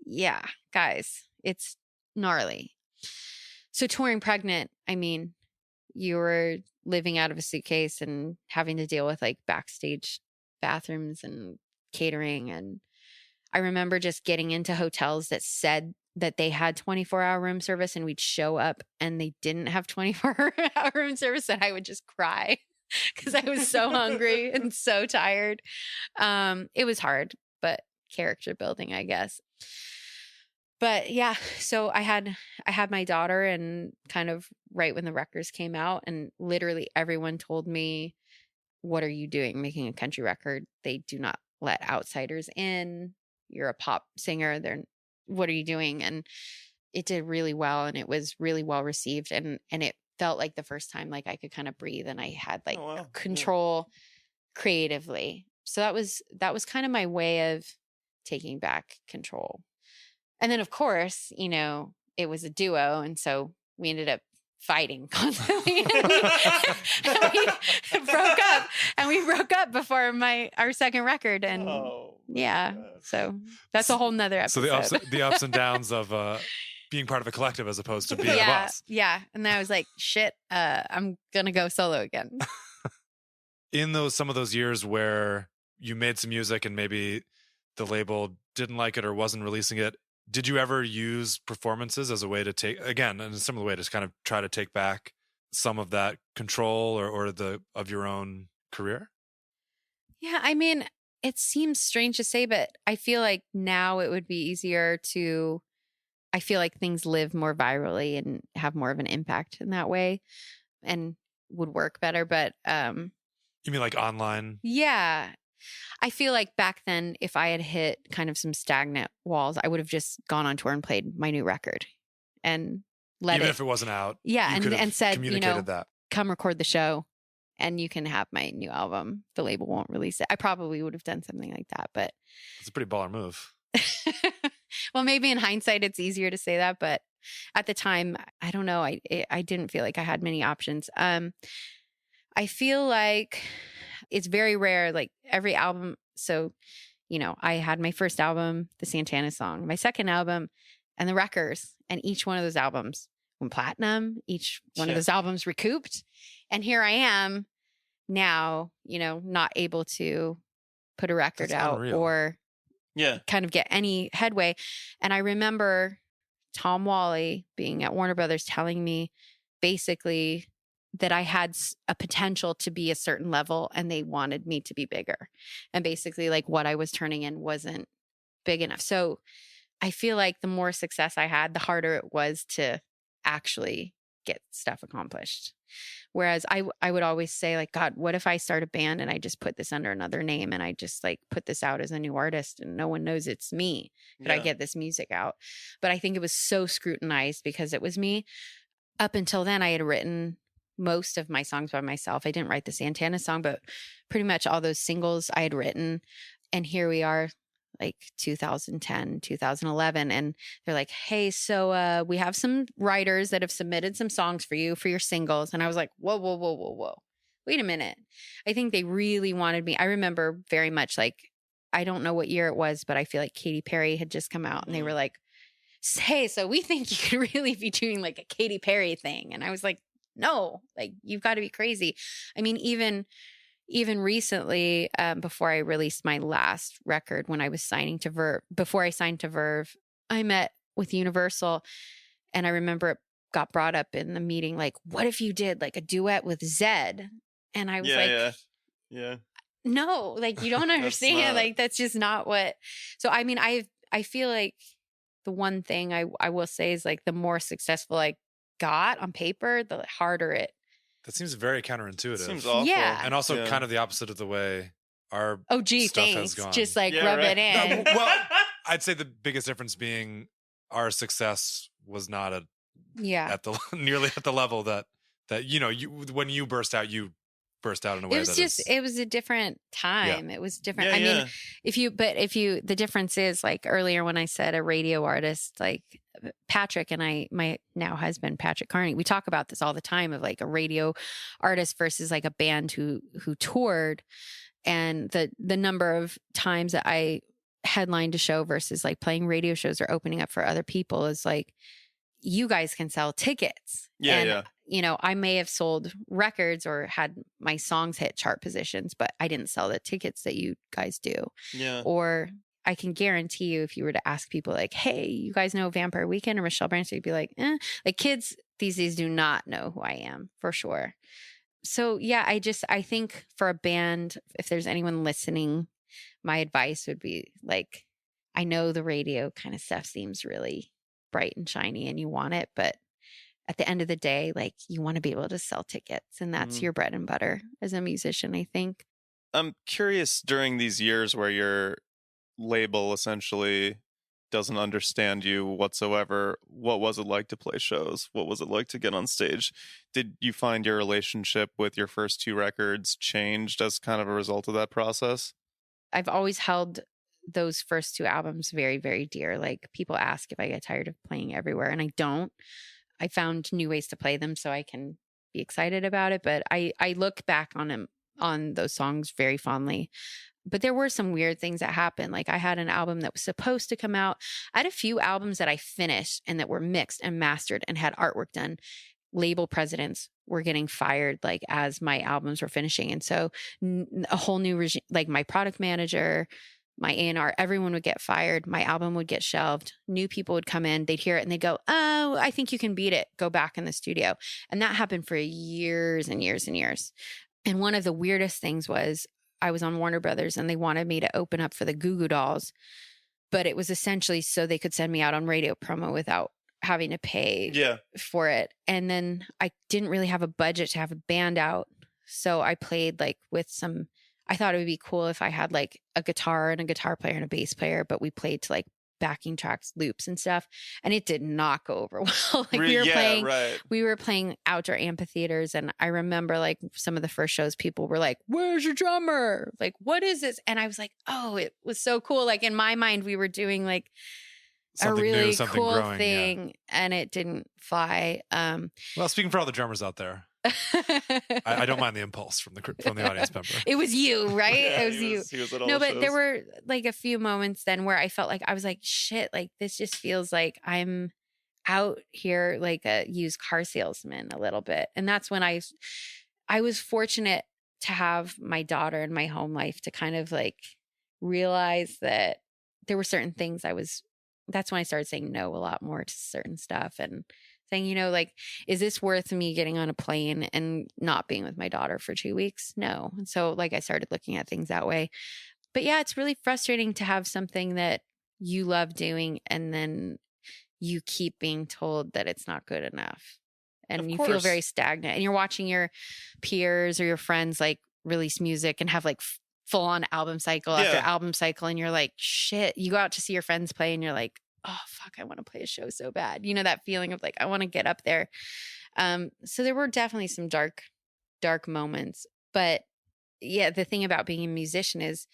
Yeah, guys, it's gnarly. So touring pregnant, I mean, you were living out of a suitcase and having to deal with like backstage bathrooms and catering. And I remember just getting into hotels that said that they had 24-hour room service, and we'd show up and they didn't have 24-hour room service, and I would just cry because I was so hungry and so tired. It was hard, but character building, I guess. But yeah, so I had my daughter, and kind of right when the records came out, and literally everyone told me, what are you doing making a country record? They do not let outsiders in. You're a pop singer. What are you doing? And it did really well, and it was really well received, and it felt like the first time like I could kind of breathe, and I had like control creatively. So that was kind of my way of taking back control. And then, of course, it was a duo. And so we ended up fighting constantly. And we broke up before our second record. And so that's a whole nother episode. So the ups and downs of being part of a collective as opposed to being a boss. Yeah. And then I was like, shit, I'm going to go solo again. In some of those years where you made some music and maybe the label didn't like it or wasn't releasing it, did you ever use performances as a way to take, again, in a similar way, to kind of try to take back some of that control or of your own career? Yeah, I mean, it seems strange to say, but I feel like now it would be easier I feel like things live more virally and have more of an impact in that way and would work better. But you mean like online? Yeah. I feel like back then, if I had hit kind of some stagnant walls, I would have just gone on tour and played my new record and even if it wasn't out. Yeah. And said, communicated that. Come record the show and you can have my new album. The label won't release it. I probably would have done something like that, but It's a pretty baller move. well, maybe in hindsight it's easier to say that, but at the time, I don't know. I didn't feel like I had many options. I feel like it's very rare, like every album. So, I had my first album, the Santana song, my second album, and the Wreckers, and each one of those albums went platinum, each one of those albums recouped. And here I am now, not able to put a record That's out unreal. or Yeah. kind of get any headway. And I remember Tom Wally being at Warner Brothers telling me basically that I had a potential to be a certain level and they wanted me to be bigger. And basically like what I was turning in wasn't big enough. So I feel like the more success I had, the harder it was to actually get stuff accomplished. Whereas I would always say like, God, what if I start a band and I just put this under another name and I just like put this out as a new artist and no one knows it's me? Could I get this music out? But I think it was so scrutinized because it was me. Up until then, I had written most of my songs by myself. I didn't write the Santana song, but pretty much all those singles I had written. And here we are, like 2010, 2011. And they're like, hey, so we have some writers that have submitted some songs for you for your singles. And I was like, whoa, whoa, whoa, whoa, whoa. Wait a minute. I think they really wanted me. I remember very much like, I don't know what year it was, but I feel like Katy Perry had just come out and they were like, hey, so we think you could really be doing like a Katy Perry thing. And I was like, no, like you've got to be crazy. I mean, even recently, before I released my last record, when I was signing to Verve, before I signed to Verve, I met with Universal, and I remember it got brought up in the meeting, like, what if you did like a duet with Zed? And I was Yeah. no, like you don't understand. Like that's just not what. So I mean, I feel like the one thing I will say is like the more successful I got on paper, the harder it. That seems very counterintuitive. Seems awful. Yeah. And also kind of the opposite of the way our Oh, gee, stuff thanks. has gone. Just like Yeah, rub right. it in. No, well, I'd say the biggest difference being our success was not Yeah. at the nearly at the level that you when you burst out in a way It was that just, is, it was a different time. It was different. Yeah, I mean, the difference is like earlier when I said a radio artist, like Patrick and my now husband, Patrick Carney, we talk about this all the time of like a radio artist versus like a band who toured, and the number of times that I headlined a show versus like playing radio shows or opening up for other people is like, you guys can sell tickets. I may have sold records or had my songs hit chart positions, but I didn't sell the tickets that you guys do. Yeah. Or I can guarantee you, if you were to ask people like, hey, you guys know Vampire Weekend or Michelle Branch, you'd be like, like kids these days do not know who I am for sure. So yeah, I think for a band, if there's anyone listening, my advice would be like, I know the radio kind of stuff seems really bright and shiny and you want it, but at the end of the day, like you want to be able to sell tickets, and that's your bread and butter as a musician, I think. I'm curious, during these years where your label essentially doesn't understand you whatsoever, what was it like to play shows? What was it like to get on stage? Did you find your relationship with your first two records changed as kind of a result of that process? I've always held those first two albums very, very dear. Like people ask if I get tired of playing everywhere, and I don't. I found new ways to play them so I can be excited about it. But I look back on those songs very fondly. But there were some weird things that happened. Like I had an album that was supposed to come out. I had a few albums that I finished and that were mixed and mastered and had artwork done. Label presidents were getting fired like as my albums were finishing. And so a whole new regime, like my product manager, my A&R, everyone would get fired. My album would get shelved. New people would come in. They'd hear it and they'd go, oh, I think you can beat it. Go back in the studio. And that happened for years and years and years. And one of the weirdest things was I was on Warner Brothers and they wanted me to open up for the Goo Goo Dolls. But it was essentially so they could send me out on radio promo without having to pay for it. And then I didn't really have a budget to have a band out. So I played like with some, I thought it would be cool if I had like a guitar and a guitar player and a bass player, but we played to like backing tracks, loops and stuff. And it did not go over well. Like Right. we were playing outdoor amphitheaters. And I remember like some of the first shows, people were like, where's your drummer? Like, what is this? And I was like, oh, it was so cool. Like in my mind, we were doing like Something a really new, something cool growing, thing and it didn't fly. Well, speaking for all the drummers out there, I don't mind the impulse from the audience member. It was you, right? Yeah, it was you. He was at all No, the but there shows. were like a few moments then where I felt like I was like, shit, like this just feels like I'm out here like a used car salesman a little bit. And that's when I was fortunate to have my daughter in my home life to kind of like realize that there were certain things that's when I started saying no a lot more to certain stuff and saying, like, is this worth me getting on a plane and not being with my daughter for 2 weeks? No. And so like I started looking at things that way. But yeah, it's really frustrating to have something that you love doing and then you keep being told that it's not good enough. And Of you feel course. very stagnant. And you're watching your peers or your friends like release music and have like full on album cycle after Yeah. album cycle. And you're like, shit, you go out to see your friends play and you're like, oh, fuck, I want to play a show so bad. That feeling of like, I want to get up there. So there were definitely some dark moments. But yeah, the thing about being a musician is,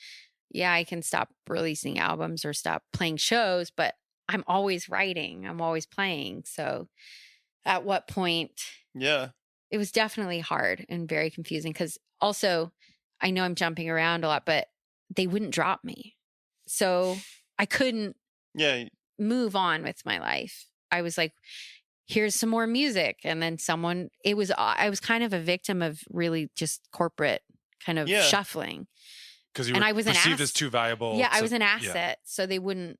yeah, I can stop releasing albums or stop playing shows, but I'm always writing, I'm always playing. So at what point Yeah. it was definitely hard and very confusing because also I know I'm jumping around a lot, but they wouldn't drop me. So I couldn't Yeah. move on with my life. I was like, here's some more music. And then I was kind of a victim of really just corporate kind of Yeah. shuffling. Because you And were I was an perceived ass- as too valuable. Yeah, I to- was an yeah. asset. So they wouldn't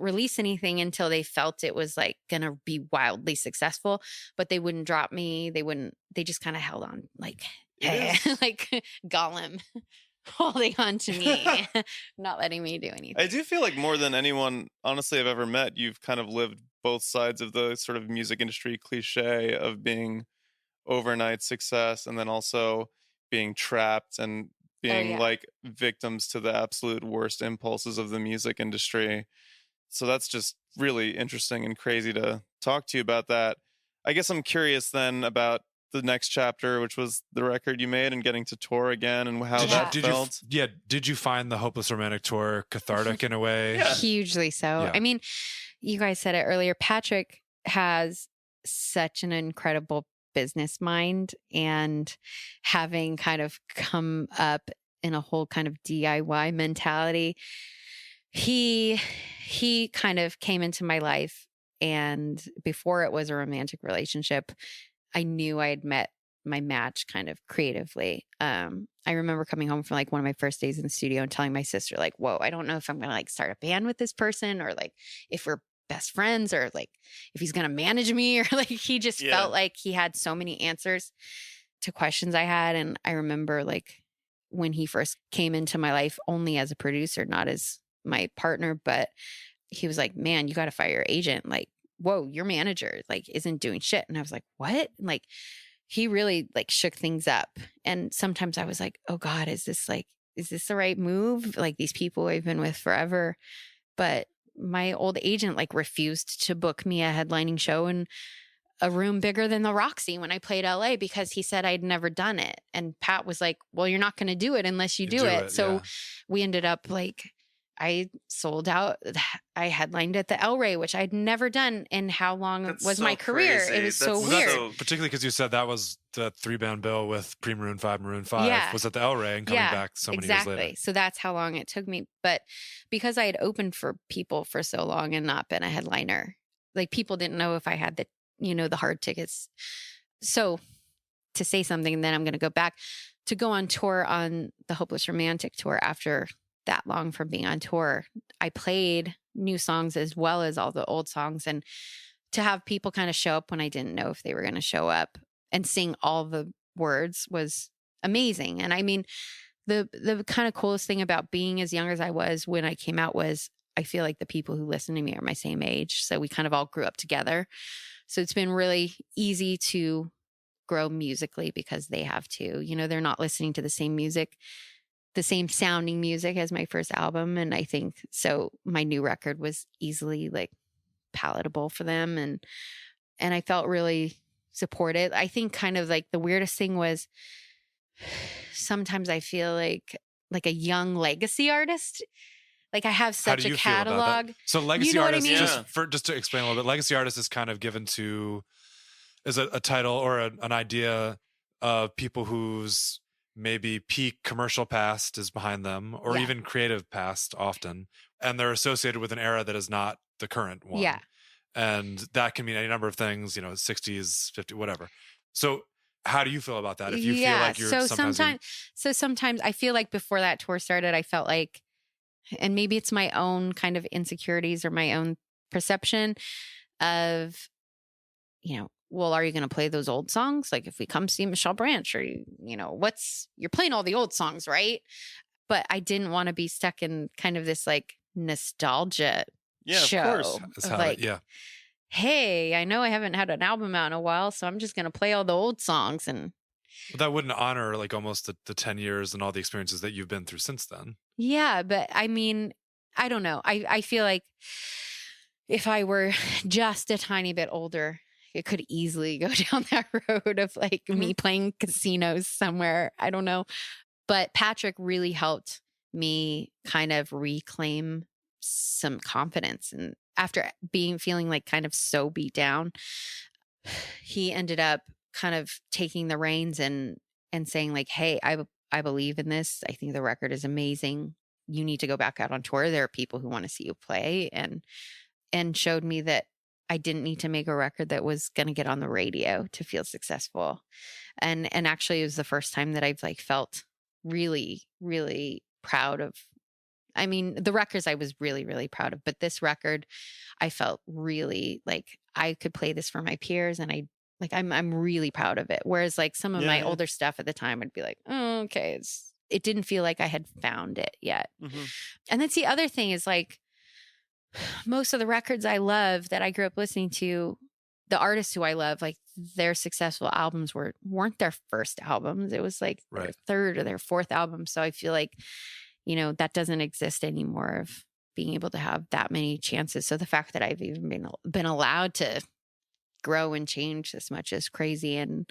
release anything until they felt it was like gonna be wildly successful, but they wouldn't drop me. They just kind of held on like, hey, like Gollum holding on to me, not letting me do anything. I do feel like more than anyone, honestly, I've ever met, you've kind of lived both sides of the sort of music industry cliche of being overnight success and then also being trapped and being yeah. like victims to the absolute worst impulses of the music industry. So that's just really interesting and crazy to talk to you about that. I guess I'm curious then about the next chapter, which was the record you made and getting to tour again and how that felt. Did you find the Hopeless Romantic Tour cathartic in a way? Yeah. Hugely so. Yeah. I mean, you guys said it earlier. Patrick has such an incredible business mind, and having kind of come up in a whole kind of DIY mentality, he kind of came into my life, and before it was a romantic relationship, I knew I had met my match kind of creatively. I remember coming home from like one of my first days in the studio and telling my sister like, whoa, I don't know if I'm going to like start a band with this person or like if we're best friends or like if he's going to manage me or like he just felt like he had so many answers to questions I had. And I remember like when he first came into my life only as a producer, not as my partner, but he was like, man, you got to fire your agent. Like, whoa, your manager like isn't doing shit. And I was like, what? And like, he really like shook things up. And sometimes I was like, oh God, is this the right move? Like these people I've been with forever. But my old agent like refused to book me a headlining show in a room bigger than the Roxy when I played LA because he said I'd never done it. And Pat was like, well, you're not going to do it unless you do it. So yeah. we ended up like, I sold out. I headlined at the El Rey, which I'd never done in how long That's was so my career. crazy. It was That's so Was weird. that particularly because you said that was the 3-band bill with Pre-Maroon 5, Maroon 5 Yeah. was at the El Rey and coming back so many years later. So that's how long it took me. But because I had opened for people for so long and not been a headliner, like people didn't know if I had the hard tickets. So to say something, and then I'm going to go back to go on tour on the Hopeless Romantic tour after that long from being on tour. I played new songs as well as all the old songs, and to have people kind of show up when I didn't know if they were going to show up and sing all the words was amazing. And I mean, the kind of coolest thing about being as young as I was when I came out was I feel like the people who listen to me are my same age. So we kind of all grew up together. So it's been really easy to grow musically because they have to, they're not listening to the same music the same sounding music as my first album. And I think so my new record was easily like palatable for them. And I felt really supported. I think kind of like the weirdest thing was sometimes I feel like a young legacy artist. Like I have How such do you a feel about that? catalog. So legacy You know what I artist, mean? just to explain a little bit, legacy artist is kind of given to is a title or an idea of people whose maybe peak commercial past is behind them, or Yeah. even creative past often, and they're associated with an era that is not the current one. Yeah. And that can mean any number of things, 60s, 50s, whatever. So how do you feel about that? If you feel like you're sometimes I feel like before that tour started, I felt like, and maybe it's my own kind of insecurities or my own perception of, well, are you going to play those old songs? Like if we come see Michelle Branch, or, you're playing all the old songs, right? But I didn't want to be stuck in kind of this like nostalgia show. Of course. It's Of how like, yeah. hey, I know I haven't had an album out in a while, so I'm just going to play all the old songs. And But that wouldn't honor like almost the 10 years and all the experiences that you've been through since then. yeah, but I mean, I don't know. I feel like if I were just a tiny bit older, it could easily go down that road of like me playing casinos somewhere. I don't know. But Patrick really helped me kind of reclaim some confidence. And after feeling like kind of so beat down, he ended up kind of taking the reins and saying like, hey, I believe in this. I think the record is amazing. You need to go back out on tour. There are people who want to see you play, and showed me that I didn't need to make a record that was going to get on the radio to feel successful. And actually it was the first time that I've like felt really, really proud of. I mean, the records I was really, really proud of, but this record, I felt really like I could play this for my peers, and I'm really proud of it. Whereas like some of my older stuff at the time would be like, oh, okay. It didn't feel like I had found it yet. Mm-hmm. And that's the other thing is like most of the records I love that I grew up listening to, the artists who I love, like their successful albums weren't their first albums. It was like their third or their fourth album. So I feel like, that doesn't exist anymore of being able to have that many chances. So the fact that I've even been allowed to grow and change this much is crazy. And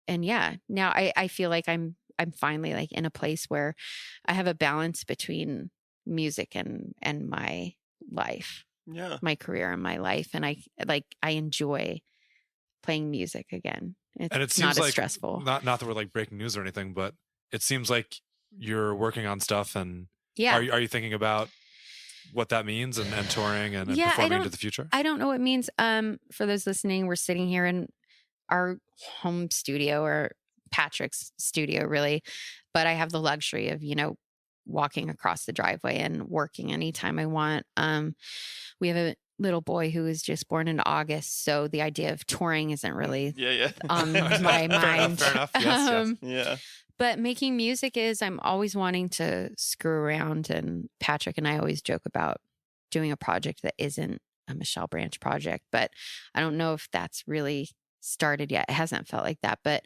yeah, now I feel like I'm finally like in a place where I have a balance between music and my life, my career and my life. And I enjoy playing music again. And it seems not as like stressful. Not that we're like breaking news or anything, but it seems like you're working on stuff. And yeah, are you thinking about what that means and touring and performing into the future? I don't know what it means. For those listening, we're sitting here in our home studio, or Patrick's studio really, but I have the luxury of, walking across the driveway and working anytime I want. We have a little boy who was just born in August, so the idea of touring isn't really on my mind. Fair enough. Yes, Yeah. But making music is, I'm always wanting to screw around, and Patrick and I always joke about doing a project that isn't a Michelle Branch project, but I don't know if that's really started yet. It hasn't felt like that, but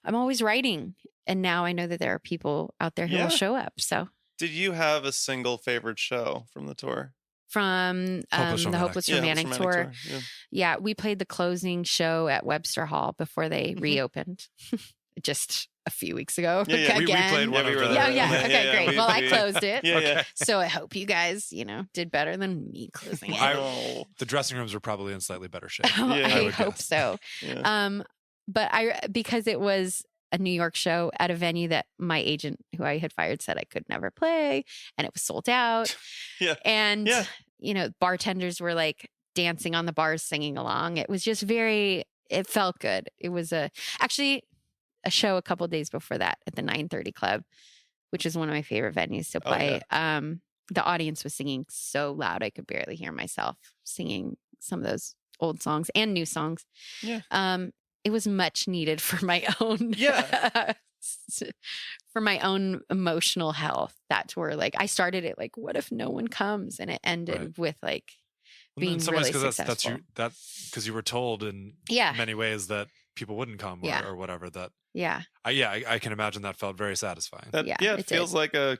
I'm always writing. And now I know that there are people out there who will show up. So did you have a single favorite show from the tour? From the Hopeless Romantic Tour. Yeah, we played the closing show at Webster Hall before they reopened just a few weeks ago. We played one of the... Okay, great. Well, I closed it. Yeah. So I hope you guys, did better than me closing it. The dressing rooms were probably in slightly better shape. I hope guess. so. Yeah. But because it was a New York show at a venue that my agent, who I had fired, said I could never play, and it was sold out. And bartenders were like dancing on the bars, singing along. It was just it felt good. It was actually a show a couple of days before that at the 930 Club, which is one of my favorite venues to play. The audience was singing so loud I could barely hear myself singing some of those old songs and new songs. It was much needed for my own for my own emotional health. That tour, like I started it like, what if no one comes, and it ended with like being in some really ways, successful. That's because you were told in Yeah. many ways that people wouldn't come Yeah. or whatever. That Yeah. I can imagine that felt very satisfying. That, Yeah, it it feels did. like a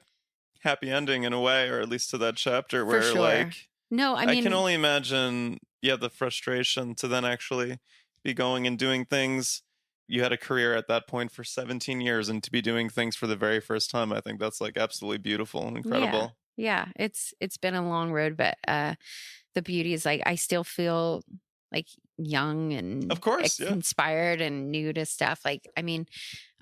happy ending in a way, or at least to that chapter For where sure. like No, I I mean, can only imagine, the frustration to then actually be going and doing things. You had a career at that point for 17 years, and to be doing things for the very first time, I think that's like absolutely beautiful and incredible. yeah, it's been a long road, but the beauty is like I still feel like young and Of course, yeah. inspired and new to stuff. Like, I mean,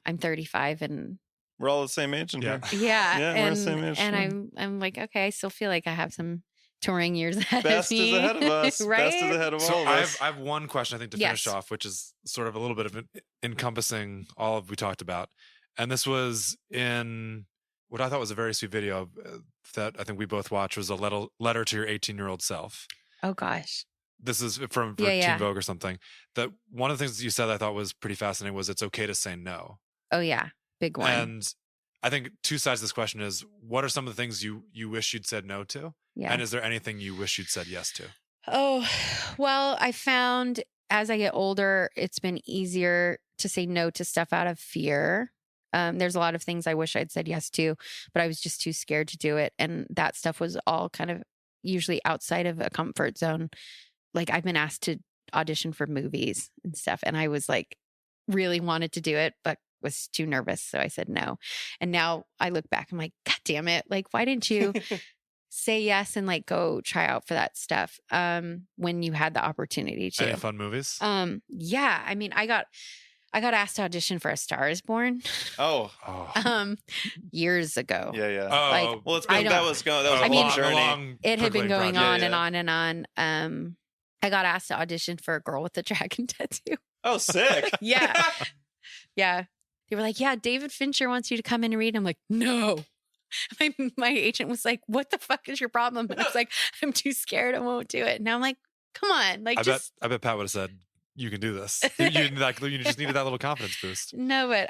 I'm 35 and We're all the same age in Yeah. here. yeah, Yeah, we're and the same age, and yeah. I'm like, okay, I still feel like I have some touring years ahead Best of me. is ahead of us. right? Best is ahead of So all of I us. have one question I think to finish off, which is sort of a little bit of encompassing all of we talked about, and this was in what I thought was a very sweet video that I think we both watched, was a letter to your 18-year-old self. Oh gosh. This is from Yeah. Teen Vogue or something. That one of the things that you said that I thought was pretty fascinating was it's okay to say no. Oh yeah, big one. And I think two sides of this question is, what are some of the things you wish you'd said no to? yeah. And is there anything you wish you'd said yes to? Oh, well, I found as I get older, it's been easier to say no to stuff out of fear. There's a lot of things I wish I'd said yes to, but I was just too scared to do it. And that stuff was all kind of usually outside of a comfort zone. Like I've been asked to audition for movies and stuff, and I was like, really wanted to do it, but was too nervous. So I said no. And now I look back, I'm like, God damn it. Like, why didn't you say yes and like go try out for that stuff when you had the opportunity to? Any fun movies? Yeah. I mean, I got asked to audition for A Star Is Born Oh, years ago. yeah. Oh, Well, it's I been don't- that was a I mean, long journey. It had been going project. on Yeah, and yeah. on and on. I got asked to audition for A Girl with a Dragon Tattoo. Oh, sick. Yeah. Yeah. They were like, yeah, David Fincher wants you to come in and read. I'm like, no. My agent was like, what the fuck is your problem? And I was like, I'm too scared. I won't do it. Now I'm like, come on. Like, I bet Pat would have said, you can do this. You just needed that little confidence boost. No, but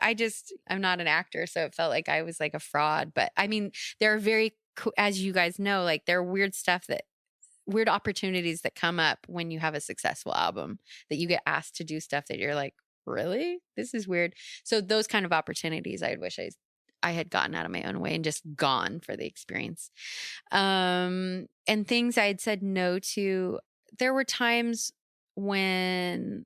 I'm not an actor. So it felt like I was like a fraud. But I mean, there are as you guys know, like there are weird opportunities that come up when you have a successful album that you get asked to do stuff that you're like, really? This is weird. So those kind of opportunities I wish I had gotten out of my own way and just gone for the experience. And things I had said no to, there were times when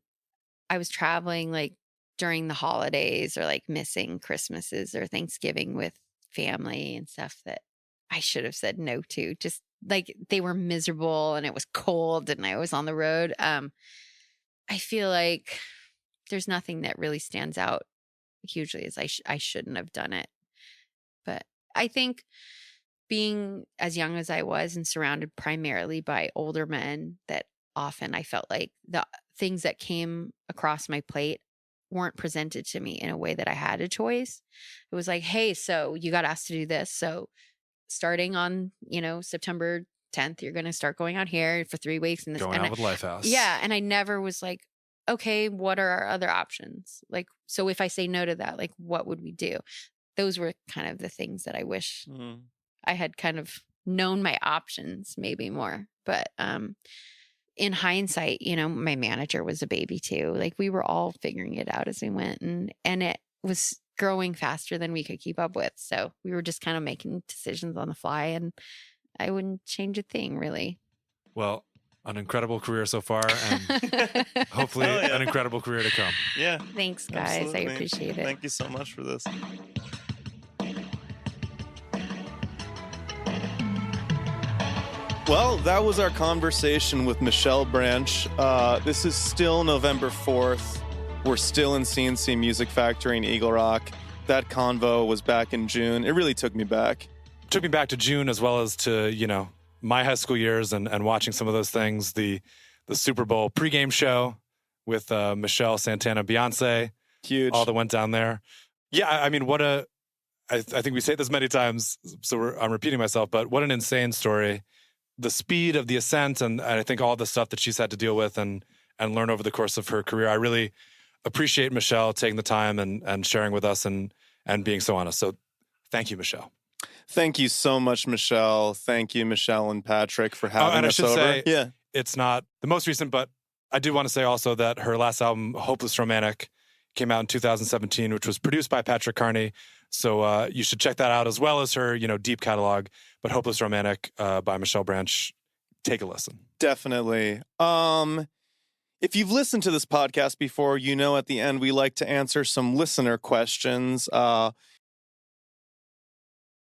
I was traveling like during the holidays or like missing Christmases or Thanksgiving with family and stuff that I should have said no to. Just like they were miserable and it was cold and I was on the road. I feel like there's nothing that really stands out hugely as I shouldn't have done it. But I think being as young as I was and surrounded primarily by older men, that often I felt like the things that came across my plate weren't presented to me in a way that I had a choice. It was like, hey, so you got asked to do this. So starting on, September 10th, you're going to start going out here for 3 weeks. And Going out with Lifehouse. Yeah. And I never was like, okay, what are our other options? Like, so if I say no to that, like, what would we do? Those were kind of the things that I wish I had kind of known my options maybe more. But in hindsight, my manager was a baby too. Like we were all figuring it out as we went, and it was growing faster than we could keep up with. So we were just kind of making decisions on the fly, and I wouldn't change a thing really. Well, an incredible career so far, and hopefully Oh, yeah. an incredible career to come. Yeah. Thanks, guys. Absolutely. I appreciate it. Thank you so much for this. Well, that was our conversation with Michelle Branch. This is still November 4th. We're still in CNC Music Factory in Eagle Rock. That convo was back in June. It really took me back. Took me back to June as well as to, my high school years and watching some of those things. The Super Bowl pregame show with Michelle, Santana, Beyonce. Huge. All that went down there. Yeah, I mean, I think we say this many times, so I'm repeating myself, but what an insane story. The speed of the ascent and I think all the stuff that she's had to deal with and learn over the course of her career. I really appreciate Michelle taking the time and sharing with us and being so honest. So thank you, Michelle. Thank you so much, Michelle. Thank you, Michelle and Patrick, for having and I us should over. say, yeah. It's not the most recent, but I do want to say also that her last album, Hopeless Romantic, came out in 2017, which was produced by Patrick Carney. So you should check that out, as well as her, deep catalog. But Hopeless Romantic by Michelle Branch, take a listen. Definitely. If you've listened to this podcast before, at the end we like to answer some listener questions.